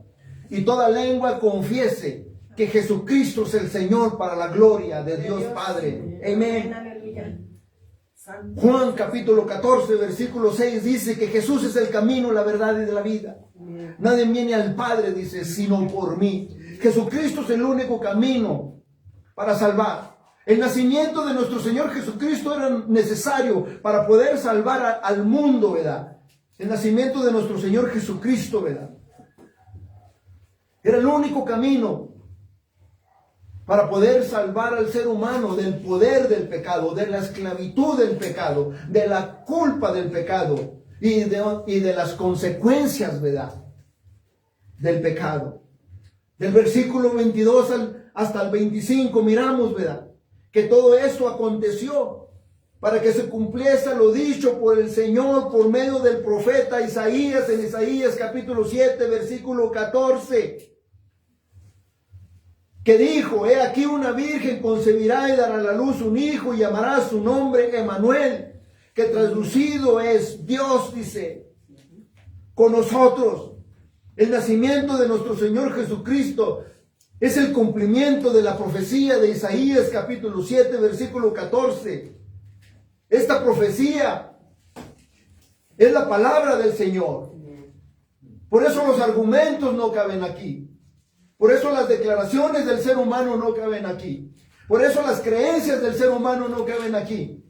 y toda lengua confiese que Jesucristo es el Señor, para la gloria de Dios Padre. Amén. Juan capítulo 14, versículo 6 dice que Jesús es el camino, la verdad y de la vida. Nadie viene al Padre, dice, sino por mí. Jesucristo es el único camino para salvar. El nacimiento de nuestro Señor Jesucristo era necesario para poder salvar al mundo, ¿verdad? El nacimiento de nuestro Señor Jesucristo, ¿verdad? Era el único camino para poder salvar al ser humano del poder del pecado, de la esclavitud del pecado, de la culpa del pecado y de las consecuencias, ¿verdad? Del pecado. Del versículo 22 hasta el 25 miramos, ¿verdad? Que todo esto aconteció para que se cumpliese lo dicho por el Señor por medio del profeta Isaías, en Isaías capítulo 7, versículo 14. Que dijo, he aquí una virgen concebirá y dará a la luz un hijo y llamará su nombre Emmanuel, que traducido es Dios, dice, con nosotros. El nacimiento de nuestro Señor Jesucristo es el cumplimiento de la profecía de Isaías capítulo 7, versículo 14. Esta profecía es la palabra del Señor. Por eso los argumentos no caben aquí. Por eso las declaraciones del ser humano no caben aquí. Por eso las creencias del ser humano no caben aquí.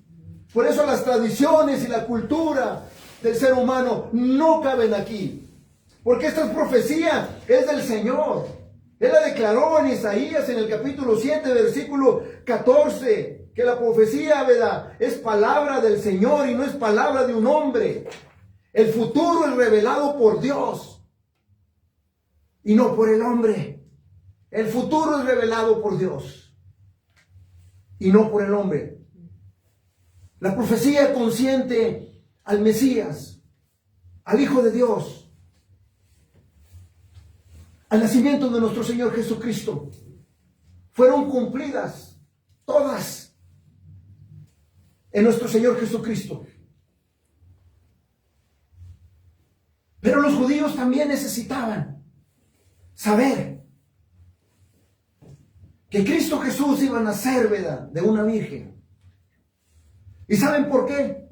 Por eso las tradiciones y la cultura del ser humano no caben aquí. Porque esta profecía es del Señor. Él la declaró en Isaías en el capítulo 7, versículo 14, que la profecía, ¿verdad?, es palabra del Señor y no es palabra de un hombre. El futuro es revelado por Dios y no por el hombre. El futuro es revelado por Dios y no por el hombre. La profecía consciente al Mesías, al Hijo de Dios, al nacimiento de nuestro Señor Jesucristo, fueron cumplidas todas en nuestro Señor Jesucristo. Pero los judíos también necesitaban saber que Cristo Jesús iba a nacer, ¿verdad?, de una virgen. ¿Y saben por qué?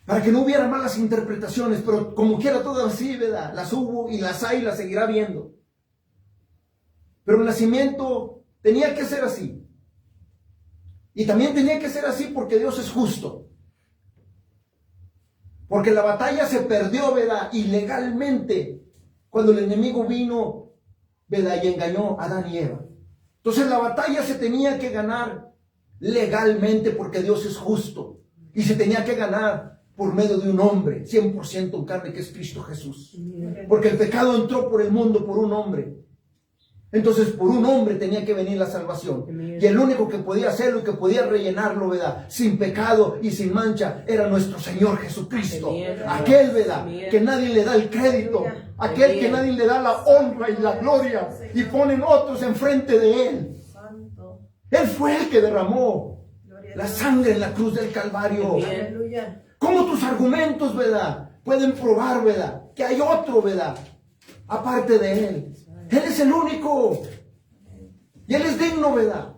Para que no hubiera malas interpretaciones, pero como quiera todas así, ¿verdad?, las hubo y las hay y las seguirá viendo. Pero el nacimiento tenía que ser así. Y también tenía que ser así porque Dios es justo. Porque la batalla se perdió, ¿verdad?, ilegalmente, cuando el enemigo vino, ¿verdad?, y engañó a Adán y Eva. Entonces la batalla se tenía que ganar legalmente porque Dios es justo. Y se tenía que ganar por medio de un hombre, 100% en carne, que es Cristo Jesús. Porque el pecado entró por el mundo por un hombre. Entonces por un hombre tenía que venir la salvación. Y el único que podía hacerlo y que podía rellenarlo, ¿verdad?, sin pecado y sin mancha, era nuestro Señor Jesucristo. Aquel, ¿verdad?, que nadie le da el crédito. Aquel que nadie le da la honra y la gloria. Y ponen otros enfrente de Él. Él fue el que derramó la sangre en la cruz del Calvario. ¿Cómo tus argumentos, ¿verdad?, pueden probar, ¿verdad?, que hay otro, ¿verdad?, aparte de Él? Él es el único. Y Él es digno, ¿verdad?,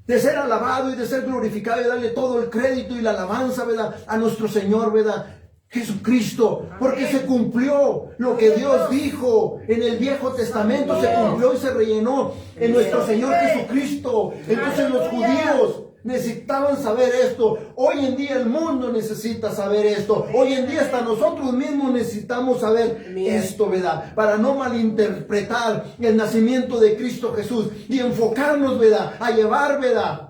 de ser alabado y de ser glorificado y darle todo el crédito y la alabanza, ¿verdad?, a nuestro Señor, ¿verdad?, Jesucristo, porque se cumplió lo que Dios dijo en el Viejo Testamento, se cumplió y se rellenó en nuestro Señor Jesucristo. Entonces los judíos necesitaban saber esto. Hoy en día el mundo necesita saber esto. Hoy en día hasta nosotros mismos necesitamos saber esto, ¿verdad? Para no malinterpretar el nacimiento de Cristo Jesús y enfocarnos, ¿verdad? A llevar, ¿verdad?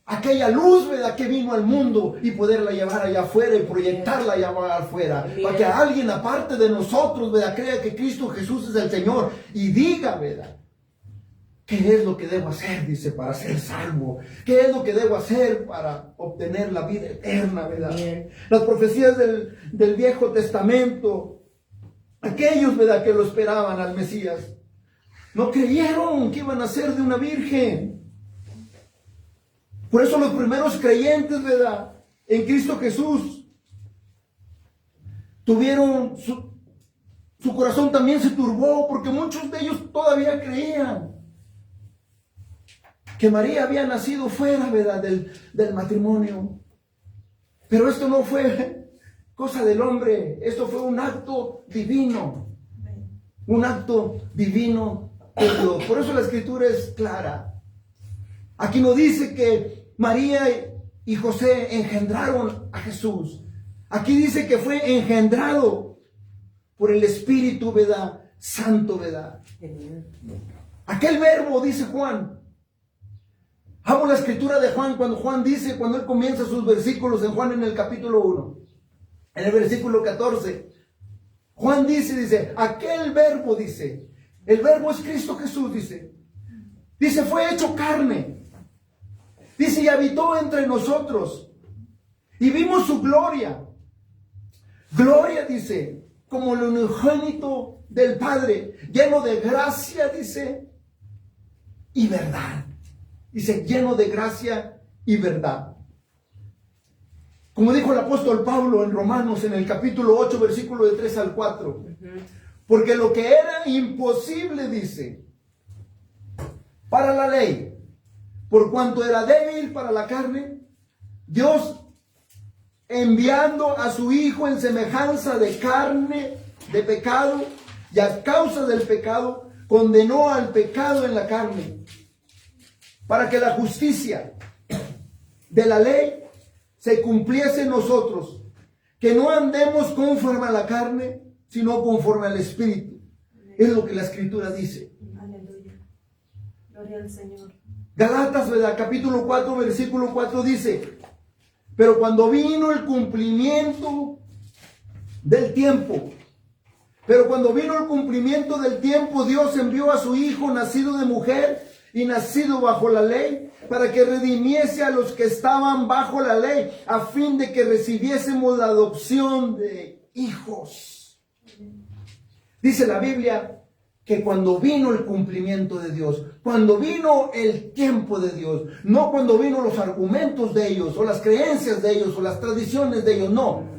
Aquella luz, ¿verdad?, que vino al mundo y poderla llevar allá afuera y proyectarla allá afuera. Para que alguien aparte de nosotros, ¿verdad?, crea que Cristo Jesús es el Señor y diga, ¿verdad?, ¿qué es lo que debo hacer? Dice, para ser salvo. ¿Qué es lo que debo hacer para obtener la vida eterna, ¿verdad? Bien. Las profecías del Viejo Testamento, aquellos, ¿verdad?, que lo esperaban al Mesías, no creyeron que iban a ser de una virgen. Por eso los primeros creyentes, ¿verdad?, en Cristo Jesús, tuvieron su corazón también se turbó, porque muchos de ellos todavía creían que María había nacido fuera, ¿verdad?, del matrimonio. Pero esto no fue cosa del hombre, esto fue un acto divino. Un acto divino de Dios. Por eso la Escritura es clara. Aquí no dice que María y José engendraron a Jesús. Aquí dice que fue engendrado por el Espíritu, ¿verdad?, Santo, ¿verdad? Aquel verbo, dice Juan. Amo la escritura de Juan, cuando Juan dice, cuando él comienza sus versículos en Juan en el capítulo 1, en el versículo 14, Juan dice, aquel verbo, dice, el verbo es Cristo Jesús, dice, fue hecho carne. Dice, y habitó entre nosotros. Y vimos su gloria. Gloria, dice, como el unigénito del Padre, lleno de gracia, dice, y verdad. Dice, lleno de gracia y verdad. Como dijo el apóstol Pablo en Romanos, en el capítulo 8, versículo de 3 al 4. Porque lo que era imposible, dice, para la ley, por cuanto era débil para la carne, Dios, enviando a su Hijo en semejanza de carne, de pecado, y a causa del pecado, condenó al pecado en la carne, para que la justicia de la ley se cumpliese en nosotros, que no andemos conforme a la carne, sino conforme al Espíritu. Es lo que la Escritura dice. Aleluya. Gloria al Señor. Galatas, ¿verdad?, capítulo 4, versículo 4 dice, pero cuando vino el cumplimiento del tiempo, Dios envió a su Hijo, nacido de mujer y nacido bajo la ley, para que redimiese a los que estaban bajo la ley, a fin de que recibiésemos la adopción de hijos. Dice la Biblia que cuando vino el cumplimiento de Dios, cuando vino el tiempo de Dios, no cuando vino los argumentos de ellos, o las creencias de ellos, o las tradiciones de ellos, no.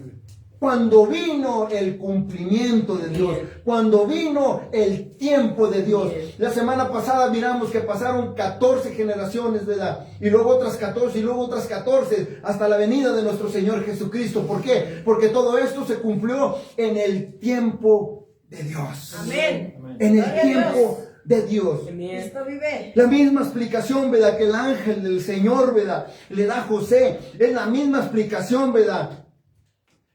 Cuando vino el cumplimiento de Dios, cuando vino el tiempo de Dios. La semana pasada miramos que pasaron 14 generaciones, ¿verdad? Y luego otras 14, y luego otras 14, hasta la venida de nuestro Señor Jesucristo. ¿Por qué? Porque todo esto se cumplió en el tiempo de Dios. Amén. En el tiempo de Dios. Cristo vive. La misma explicación, ¿verdad?, que el ángel del Señor, ¿verdad?, le da a José. Es la misma explicación, ¿verdad?,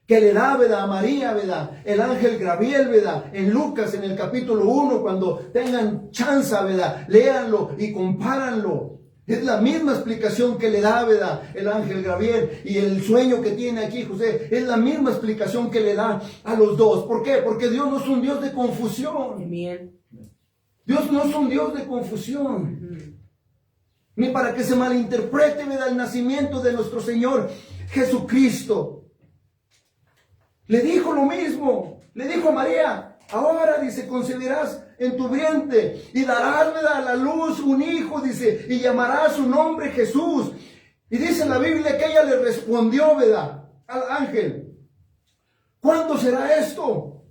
que le da, ¿verdad?, a María, ¿verdad?, el ángel Gabriel, ¿verdad?, en Lucas, en el capítulo 1, cuando tengan chance, ¿verdad?, léanlo y compáranlo. Es la misma explicación que le da, ¿verdad?, el ángel Gabriel, y el sueño que tiene aquí José, es la misma explicación que le da a los dos. ¿Por qué? Porque Dios no es un Dios de confusión. Dios no es un Dios de confusión. Ni para que se malinterprete, ¿verdad?, el nacimiento de nuestro Señor Jesucristo. Le dijo lo mismo, le dijo a María, ahora, dice, concebirás en tu vientre y darás, ¿verdad?, a la luz un hijo, dice, y llamarás su nombre Jesús. Y dice en la Biblia que ella le respondió, ¿verdad?, al ángel, ¿cuándo será esto?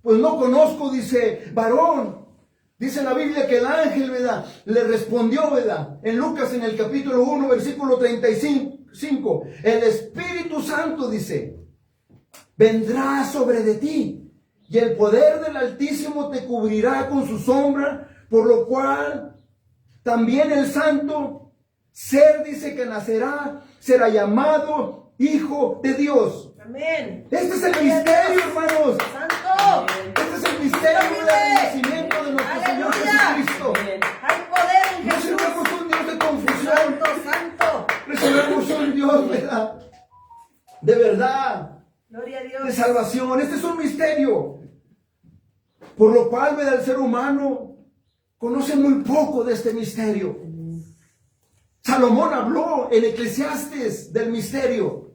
Pues no conozco, dice, varón. Dice la Biblia que el ángel, ¿verdad?, le respondió, ¿verdad?, en Lucas, en el capítulo 1, versículo 35, el Espíritu Santo, dice, vendrá sobre de ti, y el poder del Altísimo te cubrirá con su sombra, por lo cual también el santo ser, dice, que nacerá, será llamado Hijo de Dios. Amén. Este es el misterio, hermanos. Santo. Este es el misterio del nacimiento de nuestro Señor Jesucristo. Hay poder en No Jesús. seremos un Dios de confusión, Santo, santo. recibimos un Dios, ¿verdad? De verdad, Gloria a de Dios. salvación. Este es un misterio, por lo cual, ¿verdad?, el ser humano conoce muy poco de este misterio. Salomón habló en Eclesiastes del misterio.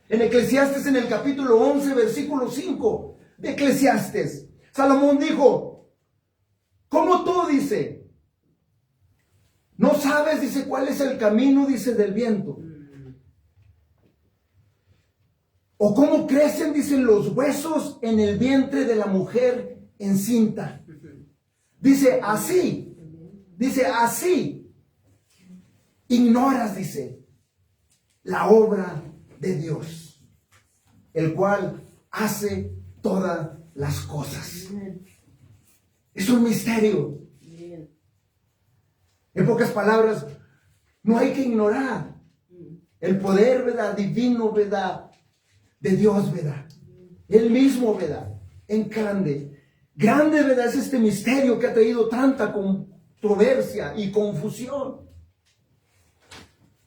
En Eclesiastes, en el capítulo 11, versículo 5 de Eclesiastes, Salomón dijo: ¿cómo tú, dice, no sabes, dice, cuál es el camino, dice, del viento? ¿O cómo crecen, dicen, los huesos en el vientre de la mujer encinta? Dice así, ignoras, dice, la obra de Dios, el cual hace todas las cosas. Es un misterio. En pocas palabras, no hay que ignorar el poder, ¿verdad?, divino, ¿verdad?, de Dios, ¿verdad? Él mismo, ¿verdad?, en grande. Grande, ¿verdad?, es este misterio que ha traído tanta controversia y confusión.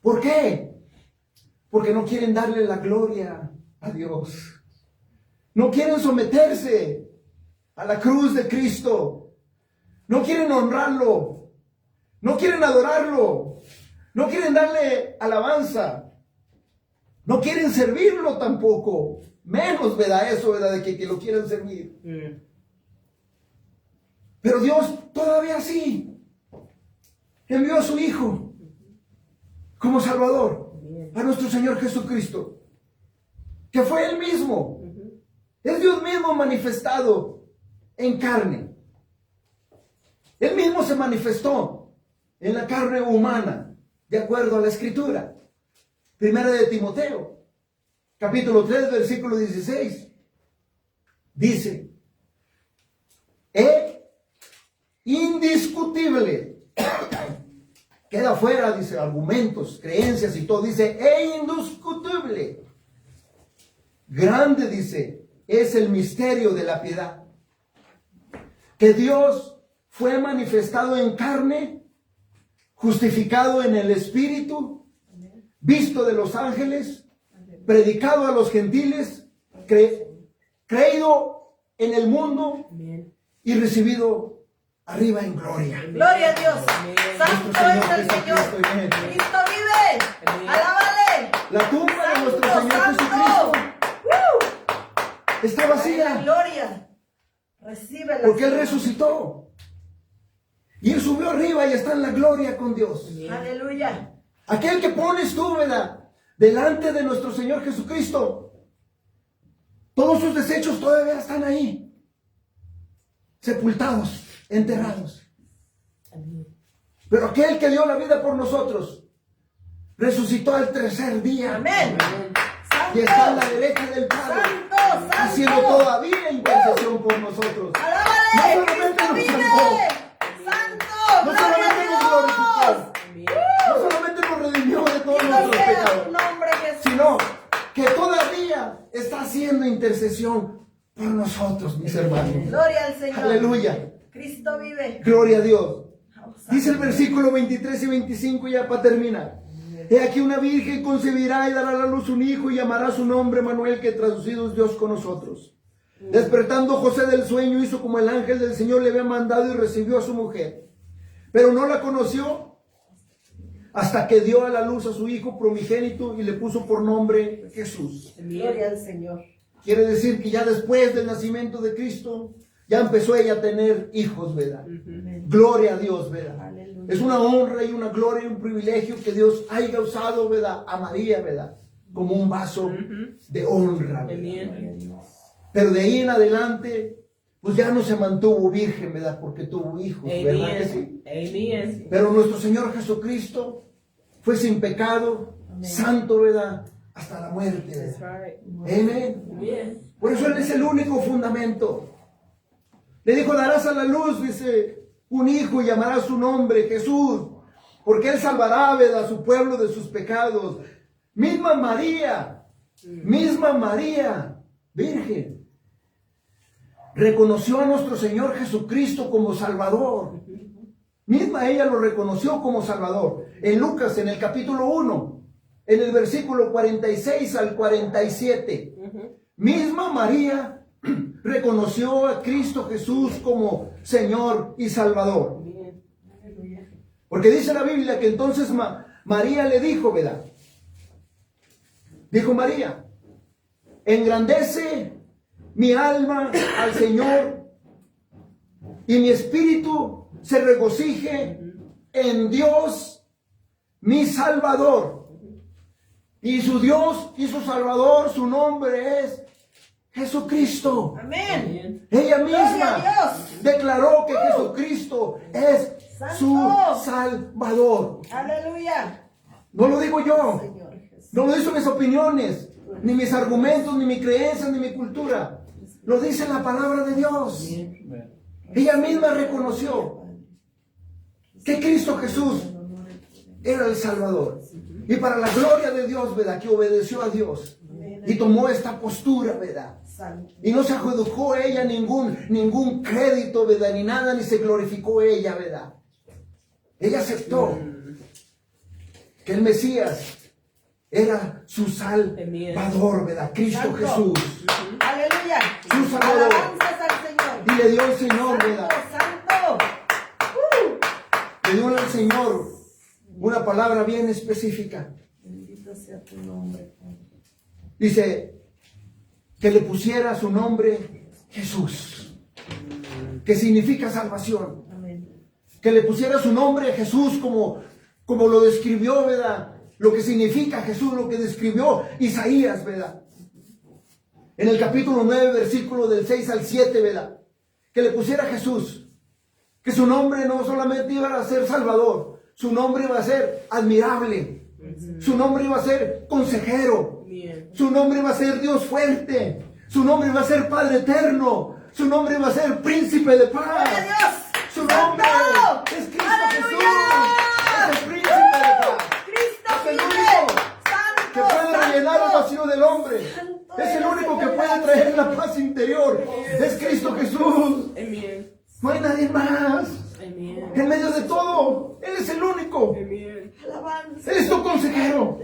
¿Por qué? Porque no quieren darle la gloria a Dios. No quieren someterse a la cruz de Cristo. No quieren honrarlo. No quieren adorarlo. No quieren darle alabanza. No quieren servirlo tampoco. Menos, ¿verdad?, eso, ¿verdad?, de que lo quieran servir. Pero Dios todavía sí envió a su Hijo como Salvador, a nuestro Señor Jesucristo, que fue Él mismo. Es Dios mismo manifestado en carne. Él mismo se manifestó en la carne humana, de acuerdo a la Escritura. Primera de Timoteo, capítulo 3, versículo 16. Dice: indiscutible. Queda fuera, dice, argumentos, creencias y todo. Dice, indiscutible. Grande, dice, es el misterio de la piedad. Que Dios fue manifestado en carne, justificado en el Espíritu, visto de los ángeles, predicado a los gentiles, creído en el mundo y recibido arriba en gloria. Gloria a Dios. Santo es el Señor. Cristo vive. Alábale. La tumba de nuestro Señor Santo. Jesucristo está La vacía gloria. Recibe la porque Él resucitó. Y Él subió arriba y está en la gloria con Dios. Aleluya. Aquel que pones tú, ¿verdad?, delante de nuestro Señor Jesucristo, todos sus desechos todavía están ahí, sepultados, enterrados. Pero aquel que dio la vida por nosotros resucitó al tercer día. Amén. Y está a la derecha del Padre, Santo, haciendo santo. todavía intercesión por nosotros. Alábale. No solamente Cristo nos vive. salvó, Santo. no Gloria solamente nos glorificó, a no solamente nos redimió de todos Dios. nuestros Sea tu pecados, nombre, Jesús. sino que todavía está haciendo intercesión por nosotros, mis hermanos. Gloria al Señor. Aleluya. Cristo vive. Gloria a Dios. Dice el versículo 23 y 25 ya para terminar. He aquí una virgen concebirá y dará a la luz un hijo y llamará su nombre Manuel, que traducido es Dios con nosotros. Despertando José del sueño, hizo como el ángel del Señor le había mandado y recibió a su mujer. Pero no la conoció hasta que dio a la luz a su hijo primogénito y le puso por nombre Jesús. Gloria al Señor. Quiere decir que ya después del nacimiento de Cristo, ya empezó ella a tener hijos, ¿verdad? Gloria a Dios, ¿verdad? Aleluya. Es una honra y una gloria y un privilegio que Dios haya usado, ¿verdad?, a María, ¿verdad?, como un vaso de honra, ¿verdad? Pero de ahí en adelante, pues ya no se mantuvo virgen, ¿verdad?, porque tuvo hijos, ¿verdad que sí? Pero nuestro Señor Jesucristo fue sin pecado, santo, ¿verdad?, hasta la muerte. That's ¿Verdad? right. Amén. Amen. Por eso Él es el único fundamento. Le dijo, darás a la luz, dice, un hijo y llamará su nombre Jesús, porque Él salvará, ¿verdad?, a su pueblo de sus pecados. Misma María, virgen, reconoció a nuestro Señor Jesucristo como Salvador. Misma ella lo reconoció como Salvador. En Lucas, en el capítulo 1, en el versículo 46 al 47, misma María reconoció a Cristo Jesús como Señor y Salvador. Porque dice la Biblia que entonces María le dijo, ¿verdad? Dijo María, engrandece mi alma al Señor y mi espíritu se regocije en Dios mi Salvador. Y su Dios y su Salvador, su nombre es Jesucristo. Amén. Ella Gloria a misma Dios. declaró que Jesucristo es su Santo. Salvador. Aleluya. No lo digo yo, Señor Jesús. no lo dicen mis opiniones, ni mis argumentos, ni mi creencia, ni mi cultura. Lo dice la palabra de Dios. Ella misma reconoció que Cristo Jesús era el Salvador. Y para la gloria de Dios, ¿verdad?, que obedeció a Dios y tomó esta postura, ¿verdad? Santo. Y no se adjudicó ella ningún crédito, ¿verdad?, ni nada, ni se glorificó ella, ¿verdad? Ella aceptó que el Mesías era su Salvador, ¿verdad? Cristo Santo. Jesús. Aleluya. Su Salvador. Alabanzas al Señor. Y le dio al Señor, ¿verdad? Santo. Le dio al Señor una palabra bien específica. Bendito sea tu nombre, Padre. Dice que le pusiera su nombre Jesús, que significa salvación. Amén. Que le pusiera su nombre Jesús como lo describió, ¿verdad? Lo que significa Jesús, lo que describió Isaías, ¿verdad? En el capítulo 9, versículo del 6 al 7, ¿verdad? Que le pusiera Jesús. Que su nombre no solamente iba a ser Salvador, su nombre iba a ser admirable. Su nombre iba a ser consejero. Su nombre iba a ser Dios fuerte. Su nombre iba a ser Padre eterno. Su nombre iba a ser Príncipe de paz. ¡Gloria a Dios! Su nombre ¡Santo! es Cristo Jesús. ¡Aleluya! Es el Príncipe de paz. Cristo Es el vive. único Santo, que puede rellenar el santo. vacío del hombre. Santo Es el eres, único que Señor. puede traer la paz interior. Es Cristo Jesús. Amen. No hay nadie más. Amen. En medio de todo, Él es el único. Amen. Alabanza. Él es tu consejero.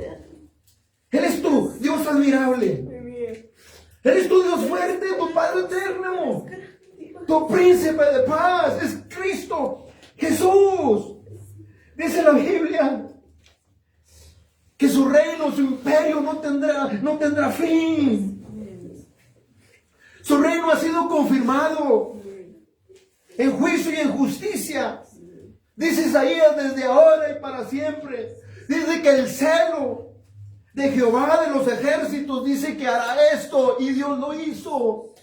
Él es tu Dios admirable. Amen. Él es tu Dios fuerte, tu Padre eterno. Tu príncipe de paz es Cristo Jesús. Dice la Biblia que su reino, su imperio no tendrá fin. Su reino ha sido confirmado en juicio y en justicia. Dice Isaías, desde ahora y para siempre. Dice que el celo de Jehová de los ejércitos dice que hará esto, y Dios lo hizo.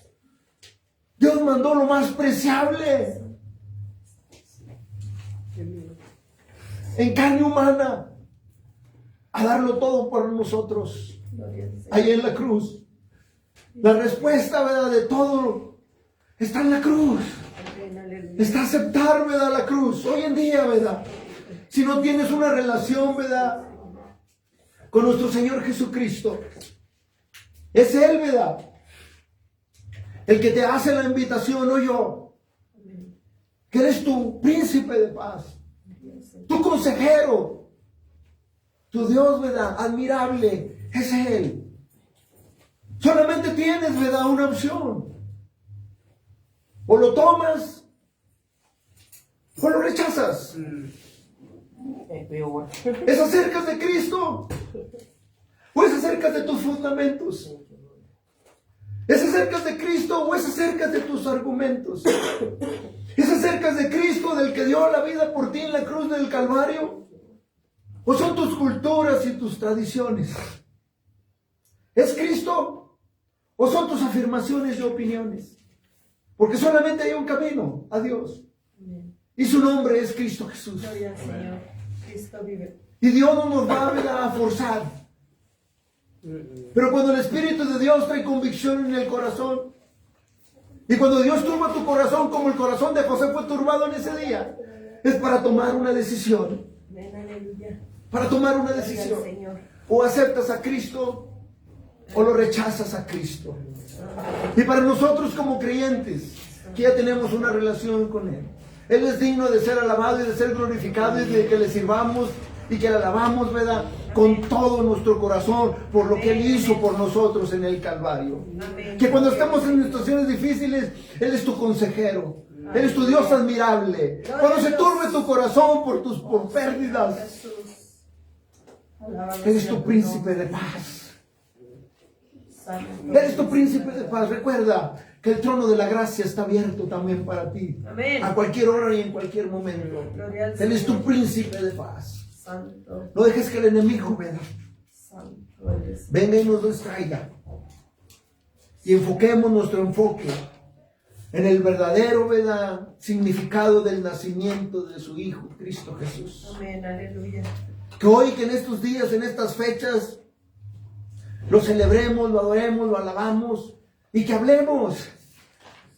Dios mandó lo más preciable en carne humana a darlo todo por nosotros. Ahí en la cruz. La respuesta, ¿verdad?, de todo está en la cruz. Está aceptar, ¿verdad?, la cruz. Hoy en día, ¿verdad?, si no tienes una relación, ¿verdad?, con nuestro Señor Jesucristo, es Él, ¿verdad?, el que te hace la invitación, no yo. Que eres tu príncipe de paz, tu consejero, tu Dios, ¿verdad?, admirable, es Él. Solamente tienes, ¿verdad?, una opción. O lo tomas o lo rechazas. ¿Es acerca de Cristo o es acerca de tus fundamentos? ¿Es acerca de Cristo o es acerca de tus argumentos? ¿Es acerca de Cristo, del que dio la vida por ti en la cruz del Calvario? ¿O son tus culturas y tus tradiciones? ¿Es Cristo o son tus afirmaciones y opiniones? Porque solamente hay un camino a Dios. Y su nombre es Cristo Jesús. Gloria al Señor. Cristo vive. Y Dios no nos va a forzar Pero cuando el Espíritu de Dios trae convicción en el corazón, y cuando Dios turba tu corazón como el corazón de José fue turbado en ese día, es para tomar una decisión. Para tomar una decisión. O aceptas a Cristo o lo rechazas a Cristo. Y para nosotros como creyentes, que ya tenemos una relación con Él, Él es digno de ser alabado y de ser glorificado y de que le sirvamos y que le alabamos, ¿verdad? Con todo nuestro corazón por lo que Él hizo por nosotros en el Calvario. Que cuando estamos en situaciones difíciles, Él es tu consejero. Él es tu Dios admirable. Cuando se turbe tu corazón por pérdidas, Él es tu príncipe de paz. Él es tu príncipe de paz. Recuerda que el trono de la gracia está abierto también para ti. Amén. A cualquier hora y en cualquier momento. Él es tu príncipe de paz. No dejes que el enemigo venga y nos distraiga. Y enfoquemos nuestro enfoque en el verdadero, ¿verdad?, significado del nacimiento de su Hijo, Cristo Jesús. Amén, aleluya. Que hoy, que en estos días, en estas fechas, lo celebremos, lo adoremos, lo alabamos y que hablemos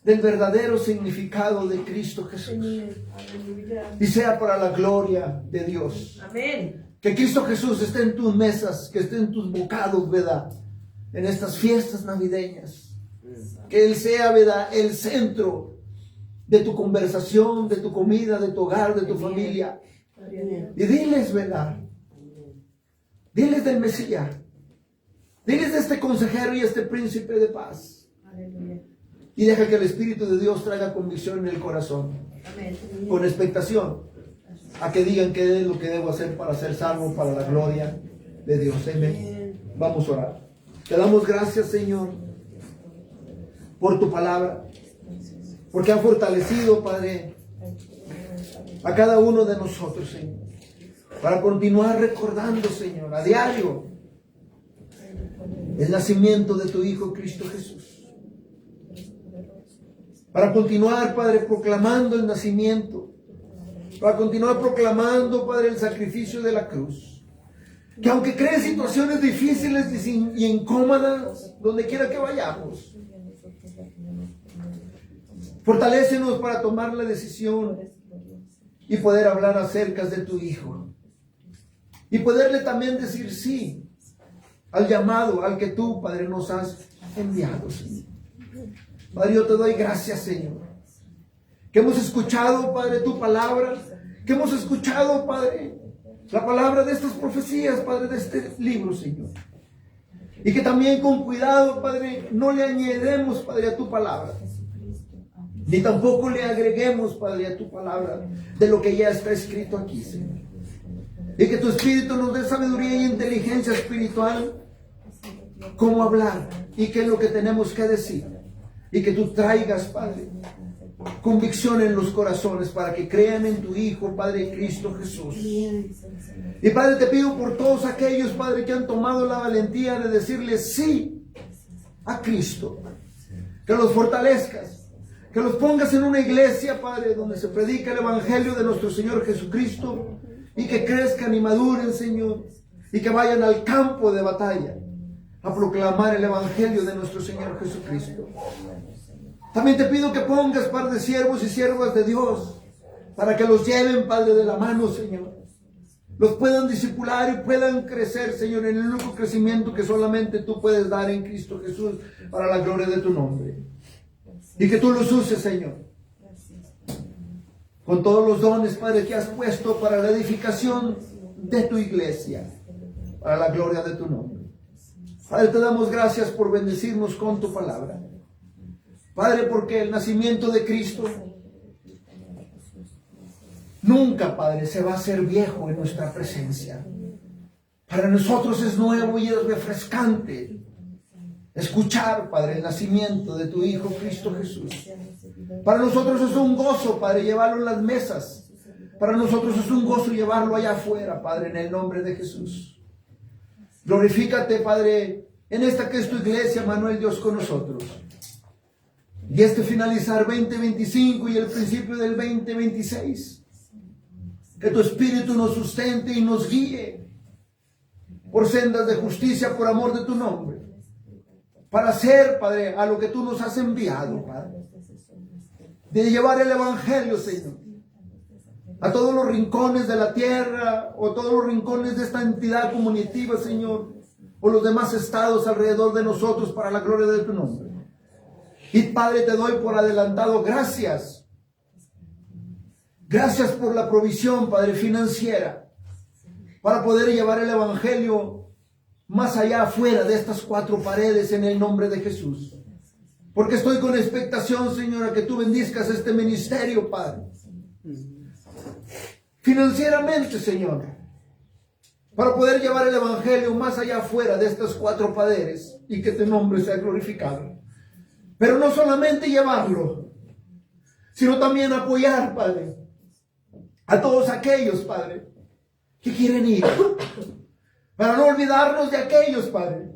del verdadero significado de Cristo Jesús. Y sea para la gloria de Dios. Amén. Que Cristo Jesús esté en tus mesas, que esté en tus bocados, ¿verdad?, en estas fiestas navideñas. Que Él sea, ¿verdad?, el centro de tu conversación, de tu comida, de tu hogar, de tu familia. Y diles, ¿verdad?, diles del Mesías. Diles de este consejero y este príncipe de paz. Aleluya. Y deja que el Espíritu de Dios traiga convicción en el corazón. Amén. Con expectación a que digan qué es lo que debo hacer para ser salvo, para la gloria de Dios. Amén. Vamos a orar. Te damos gracias, Señor, por tu palabra, porque ha fortalecido, Padre, a cada uno de nosotros, Señor, para continuar recordando, Señor, a diario el nacimiento de tu Hijo Cristo Jesús. Para continuar, Padre, proclamando el nacimiento. Para continuar proclamando, Padre, el sacrificio de la cruz. Que aunque creen situaciones difíciles y incómodas, donde quiera que vayamos, fortalécenos para tomar la decisión y poder hablar acerca de tu Hijo. Y poderle también decir sí al llamado al que tú, Padre, nos has enviado, Señor. Padre, yo te doy gracias, Señor, que hemos escuchado, Padre, tu palabra, que hemos escuchado, Padre, la palabra de estas profecías, Padre, de este libro, Señor. Y que también con cuidado, Padre, no le añadamos, Padre, a tu palabra, ni tampoco le agreguemos, Padre, a tu palabra de lo que ya está escrito aquí, Señor. Y que tu Espíritu nos dé sabiduría y inteligencia espiritual, cómo hablar y qué es lo que tenemos que decir. Y que tú traigas, Padre, convicción en los corazones para que crean en tu Hijo, Padre Cristo Jesús. Y Padre, te pido por todos aquellos, Padre, que han tomado la valentía de decirle sí a Cristo. Que los fortalezcas, que los pongas en una iglesia, Padre, donde se predica el Evangelio de nuestro Señor Jesucristo. Y que crezcan y maduren, Señor, y que vayan al campo de batalla a proclamar el Evangelio de nuestro Señor Jesucristo. También te pido que pongas, Padre, siervos y siervas de Dios, para que los lleven, Padre, de la mano, Señor. Los puedan discipular y puedan crecer, Señor, en el único crecimiento que solamente tú puedes dar en Cristo Jesús, para la gloria de tu nombre. Y que tú los uses, Señor, con todos los dones, Padre, que has puesto para la edificación de tu iglesia, para la gloria de tu nombre. Padre, te damos gracias por bendecirnos con tu palabra. Padre, porque el nacimiento de Cristo nunca, Padre, se va a hacer viejo en nuestra presencia. Para nosotros es nuevo y es refrescante escuchar, Padre, el nacimiento de tu Hijo Cristo Jesús. Para nosotros es un gozo, Padre, llevarlo en las mesas. Para nosotros es un gozo llevarlo allá afuera, Padre, en el nombre de Jesús. Glorifícate, Padre, en esta que es tu iglesia, Manuel, Dios con nosotros. Y este finalizar 2025 y el principio del 2026. Que tu Espíritu nos sustente y nos guíe por sendas de justicia, por amor de tu nombre, para hacer, Padre, a lo que tú nos has enviado, Padre, de llevar el Evangelio, Señor, a todos los rincones de la tierra, o todos los rincones de esta entidad comunitiva, Señor, o los demás estados alrededor de nosotros, para la gloria de tu nombre. Y Padre, te doy por adelantado gracias. Gracias por la provisión, Padre, financiera, para poder llevar el Evangelio más allá, afuera de estas cuatro paredes, en el nombre de Jesús. Porque estoy con expectación, Señor, a que tú bendizcas este ministerio, Padre, financieramente, Señor, para poder llevar el Evangelio más allá, afuera de estas cuatro paredes, y que tu nombre sea glorificado. Pero no solamente llevarlo, sino también apoyar, Padre, a todos aquellos, Padre, que quieren ir, para no olvidarnos de aquellos, Padre,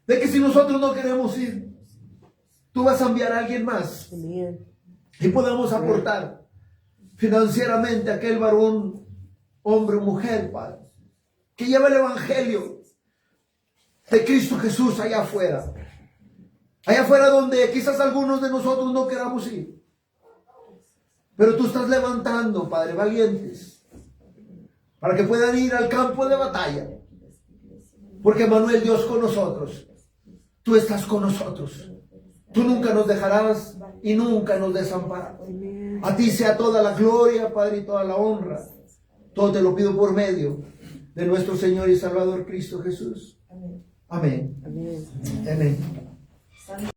de que si nosotros no queremos ir, tú vas a enviar a alguien más y podamos aportar financieramente a aquel varón, hombre o mujer, Padre, que lleva el Evangelio de Cristo Jesús allá afuera. Allá afuera donde quizás algunos de nosotros no queramos ir. Pero tú estás levantando, Padre, valientes, para que puedan ir al campo de batalla. Porque Manuel, Dios con nosotros, tú estás con nosotros. Tú nunca nos dejarás y nunca nos desampararás. A ti sea toda la gloria, Padre, y toda la honra. Todo te lo pido por medio de nuestro Señor y Salvador Cristo Jesús. Amén. Amén. Amén.